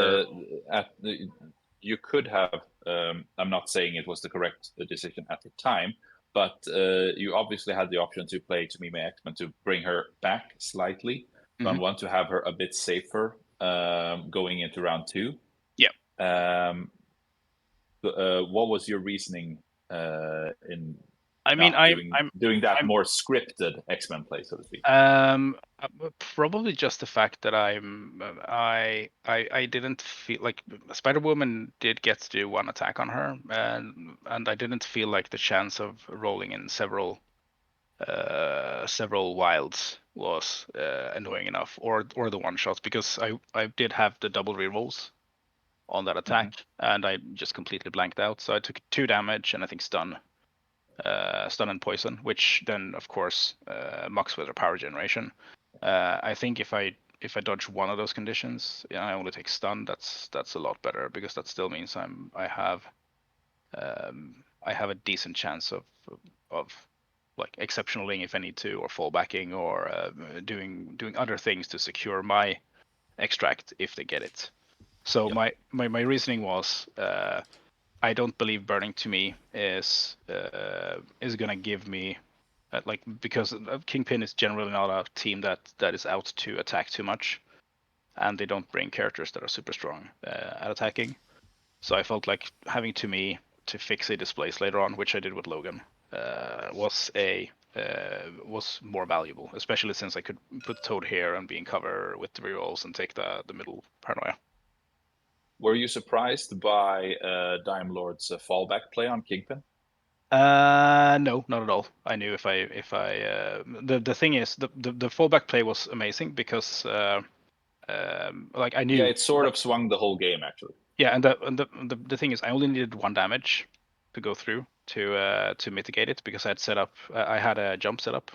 you could have. I'm not saying it was the correct decision at the time, but you obviously had the option to play Tomime X-Men to bring her back slightly. Round one to have her a bit safer going into round two. Yeah. What was your reasoning in? I mean, I'm doing that more scripted X-Men play, so to speak. Probably just the fact that I didn't feel like Spider-Woman did get to do one attack on her, and I didn't feel like the chance of rolling in several wilds was annoying enough, or the one shots, because I did have the double rerolls on that attack, and I just completely blanked out. So I took 2 damage and I think stun and poison, which then of course mucks with her power generation. I think if I dodge one of those conditions, I only take stun. That's a lot better, because that still means I have a decent chance of like exceptionaling if I need to, or fallbacking, or doing other things to secure my extract if they get it. So my reasoning was, I don't believe burning to me is gonna give me because Kingpin is generally not a team that is out to attack too much, and they don't bring characters that are super strong at attacking. So I felt like having to me to fix a displace later on, which I did with Logan, was more valuable, especially since I could put Toad here and be in cover with the rerolls and take the middle paranoia. Were you surprised by Diomlord's fallback play on Kingpin? No, not at all. I knew if I the thing is the fallback play was amazing because like I knew. Yeah, it sort of swung the whole game actually. Yeah, and the thing is, I only needed 1 damage to go through to mitigate it, because I had set up. I had a jump set up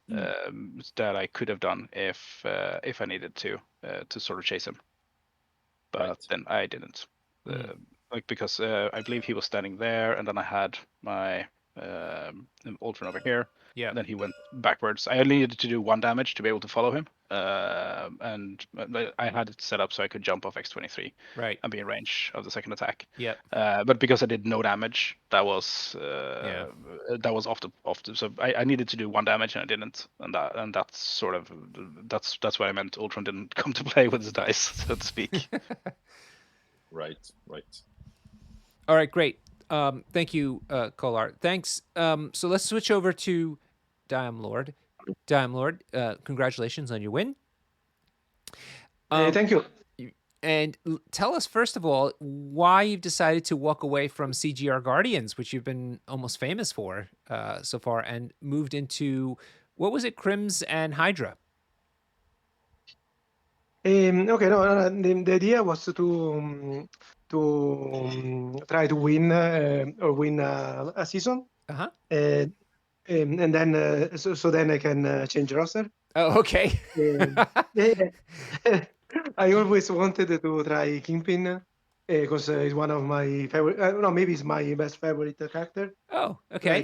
that I could have done if I needed to sort of chase him, but then I didn't. Because I believe he was standing there, and then I had my Ultron over here. Yeah. And then he went backwards. I only needed to do 1 damage to be able to follow him, and I had it set up so I could jump off X23, right, and be in range of the second attack. Yeah. But because I did no damage, that was off the. So I needed to do 1 damage and I didn't, and that's sort of that's what I meant. Ultron didn't come to play with his dice, so to speak. Right. All right, great. Thank you, Kollar. Thanks. So let's switch over to Diomlord. Diomlord, congratulations on your win. Thank you. And tell us, first of all, why you've decided to walk away from CGR Guardians, which you've been almost famous for so far, and moved into, what was it, Crims and Hydra? Okay, no, the idea was to try to win a season. Uh-huh. And then so then I can change roster. Oh, okay. I always wanted to try Kingpin because it's one of my favorite. No, maybe it's my best favorite character. Oh, okay.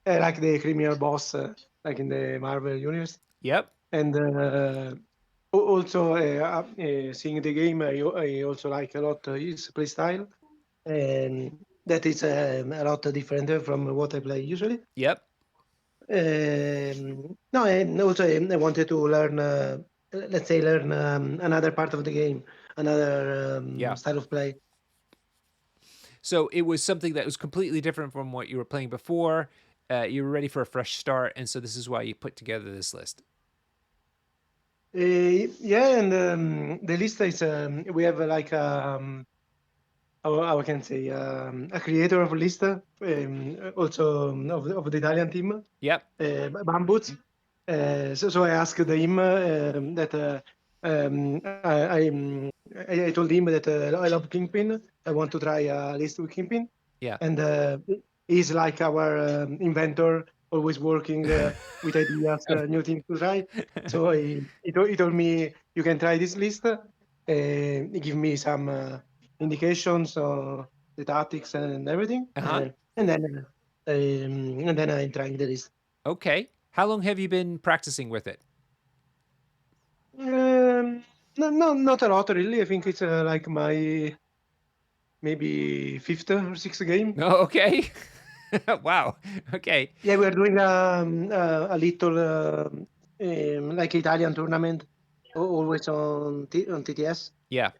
Like the criminal boss, like in the Marvel universe. Yep. And also seeing the game, I also like a lot his playstyle, and that is a lot different from what I play usually. Yep. No, and also I wanted to learn, let's say, another part of the game, another style of play. So it was something that was completely different from what you were playing before. You were ready for a fresh start, and so this is why you put together this list. Yeah, and the list is we have like how I can say a creator of list, also of the Italian team, Yep. Bamboots. So I asked him that I told him that I love Kingpin. I want to try a list with Kingpin, Yeah. and he's like our inventor, always working with ideas, new things to try. So he told me you can try this list. He give me some indications on the tactics and everything, Uh-huh. and then I'm trying the list. Okay. How long have you been practicing with it? No, not a lot really. I think it's like my maybe fifth or sixth game. Oh, okay. Wow. Okay. Yeah, we're doing a little like Italian tournament, always on TTS. Yeah.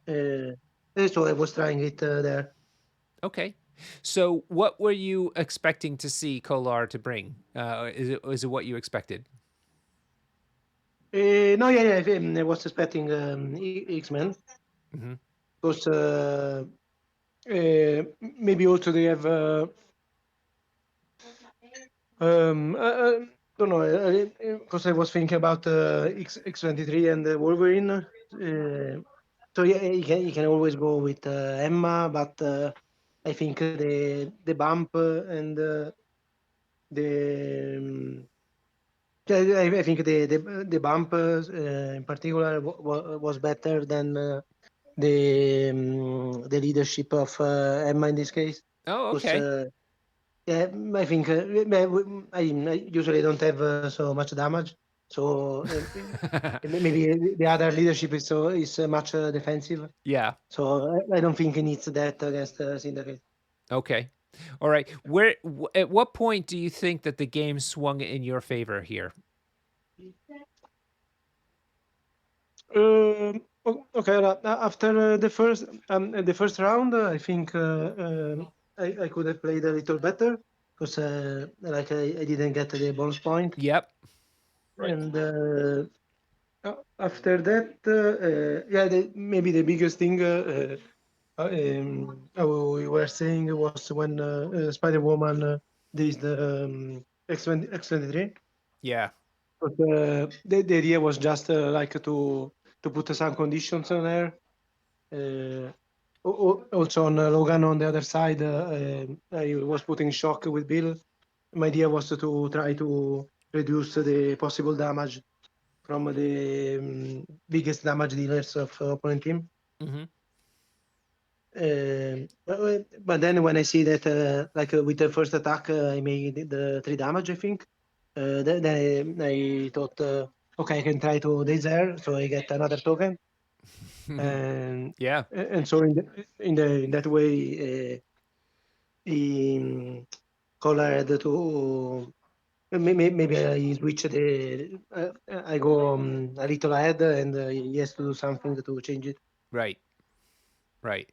So I was trying it there. Okay. So what were you expecting to see Kollar to bring? Is it what you expected? No, yeah, I was expecting X-Men Hmm. because maybe also they have. Don't know, because I was thinking about X23 and Wolverine. So yeah, you can always go with Emma, but I think the bump and the I think the bump in particular was better than the leadership of Emma in this case. Oh, Because okay. yeah, I think I usually don't have so much damage, so maybe the other leadership is much defensive. Yeah. So I don't think he needs that against Syndicate. Okay. All right. At what point do you think that the game swung in your favor here? Okay, after the first round, I think I could have played a little better because like I didn't get the bonus point, Yep. Right. and after that, yeah, maybe the biggest thing we were saying was when Spider Woman did the X23. Yeah. But the idea was just like to put some conditions on there. Also on Logan on the other side, I was putting shock with Bill. My idea was to try to reduce the possible damage from the biggest damage dealers of opponent team. Hmm. But then when I see that like with the first attack I made the 3 damage, I think, then I thought, okay, I can try to there, so I get another token, and Yeah. so in that way, he Kollar had to maybe I switch I go a little ahead, and he has to do something to change it. Right. Right.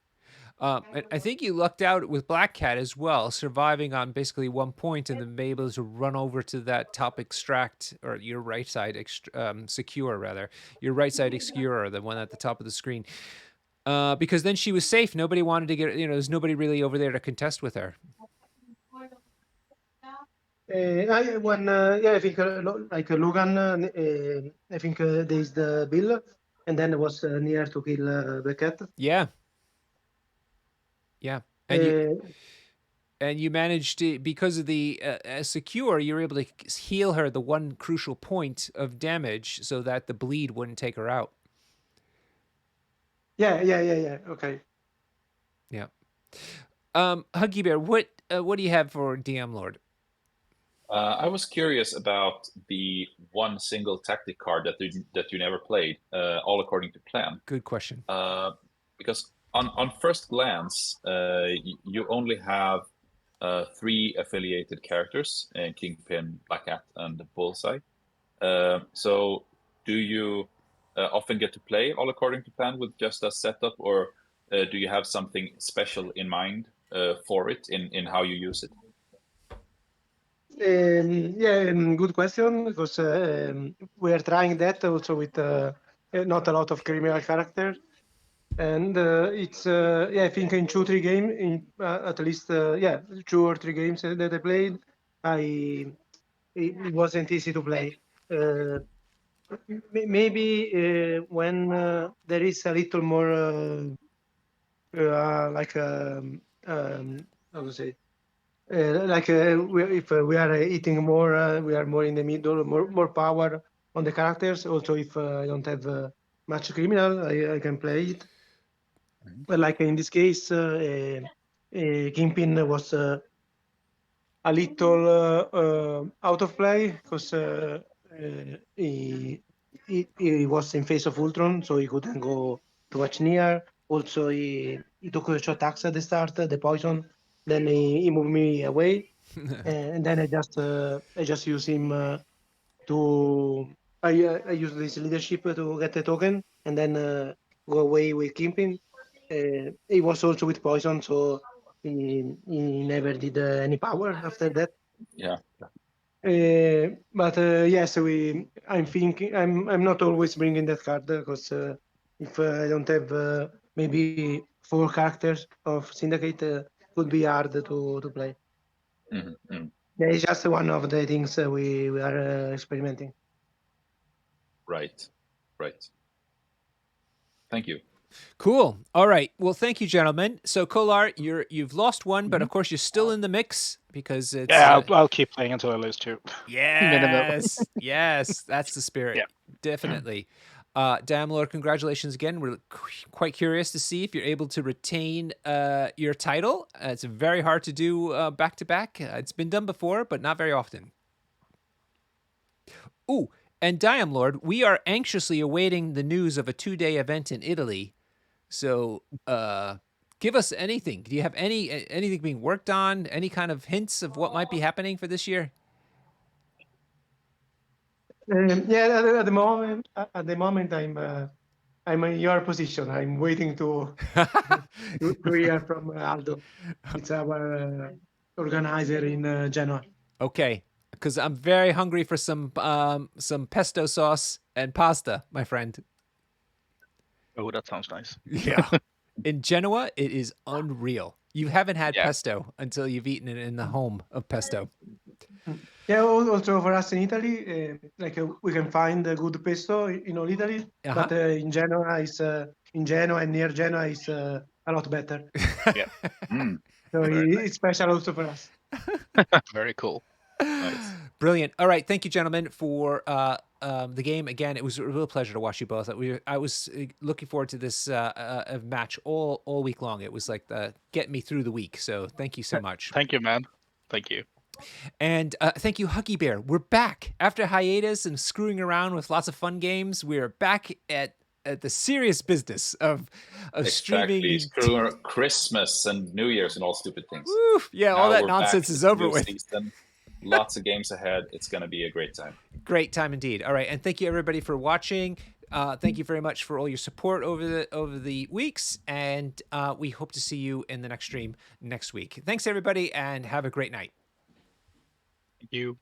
I think you lucked out with Black Cat as well, surviving on basically 1 point and then be able to run over to that top extract, or your right side secure rather, your right side excurer, the one at the top of the screen. Because then she was safe. Nobody wanted to get, there's nobody really over there to contest with her. Yeah, I think like Logan, I think there's the Bill, and then it was near to kill the cat. Yeah. Yeah. And you managed to, because of the secure, you were able to heal her the one crucial point of damage so that the bleed wouldn't take her out. Yeah. Okay. Yeah. Huggy Bear, what do you have for Diomlord? I was curious about the one single tactic card that you never played, all according to plan. Good question. Because on first glance, you only have 3 affiliated characters: Kingpin, Black Cat, and Bullseye. So, do you often get to play all according to plan with just a setup, or do you have something special in mind for it in how you use it? Yeah, good question, because we are trying that also with not a lot of criminal characters. And it's yeah, I think in 2-3 games, at least yeah, 2 or 3 games that I played, it wasn't easy to play. Maybe when there is a little more like how to say, like if we are eating more, we are more in the middle, more power on the characters. Also, if I don't have much criminal, I can play it. But like in this case, Kingpin was a little out of play, because he was in face of Ultron, so he couldn't go too much near. Also, he took a shot axe at the start, the poison. Then he moved me away, and then I just use him to I use this leadership to get the token, and then go away with Kingpin. He was also with poison, so he never did any power after that. Yeah. But yes, I'm thinking I'm not always bringing that card, because if I don't have maybe 4 characters of Syndicate, would be hard to play. Yeah, it's just one of the things we are experimenting. Right. Thank you. Cool. All right. Well, thank you, gentlemen. So, Kollar, you've lost one, but of course you're still in the mix because it's. Yeah, I'll keep playing until I lose 2. Yes, yes, that's the spirit. Yeah. Definitely. Diomlord, congratulations again. We're quite curious to see if you're able to retain your title. It's very hard to do back to back. It's been done before, but not very often. Ooh, and Diomlord, we are anxiously awaiting the news of a 2-day event in Italy. So, give us anything. Do you have anything being worked on? Any kind of hints of what might be happening for this year? Yeah, at the moment, I'm in your position. I'm waiting to hear from Aldo. It's our organizer in Genoa. Okay, because I'm very hungry for some pesto sauce and pasta, my friend. Oh, that sounds nice. Yeah. In Genoa, it is unreal. You haven't had Yeah. pesto until you've eaten it in the home of pesto. Yeah, also for us in Italy, like we can find a good pesto in all Italy, but in Genoa and near Genoa is a lot better. Yeah. So Very it's special also for us. Very cool. Nice. Brilliant. All right, thank you, gentlemen, for the game. Again, it was a real pleasure to watch you both. I was looking forward to this match all week long. It was like getting me through the week. So thank you so much. Thank you, man. Thank you. And thank you, Huggy Bear. We're back after hiatus and screwing around with lots of fun games. We're back at the serious business of streaming. Exactly. Christmas and New Year's and all stupid things. Woo, yeah, all that nonsense is over with. Season. Lots of games ahead. It's going to be a great time. Great time indeed. All right, and thank you everybody for watching. Thank you very much for all your support over the weeks, and we hope to see you in the next stream next week. Thanks everybody, and have a great night. Thank you.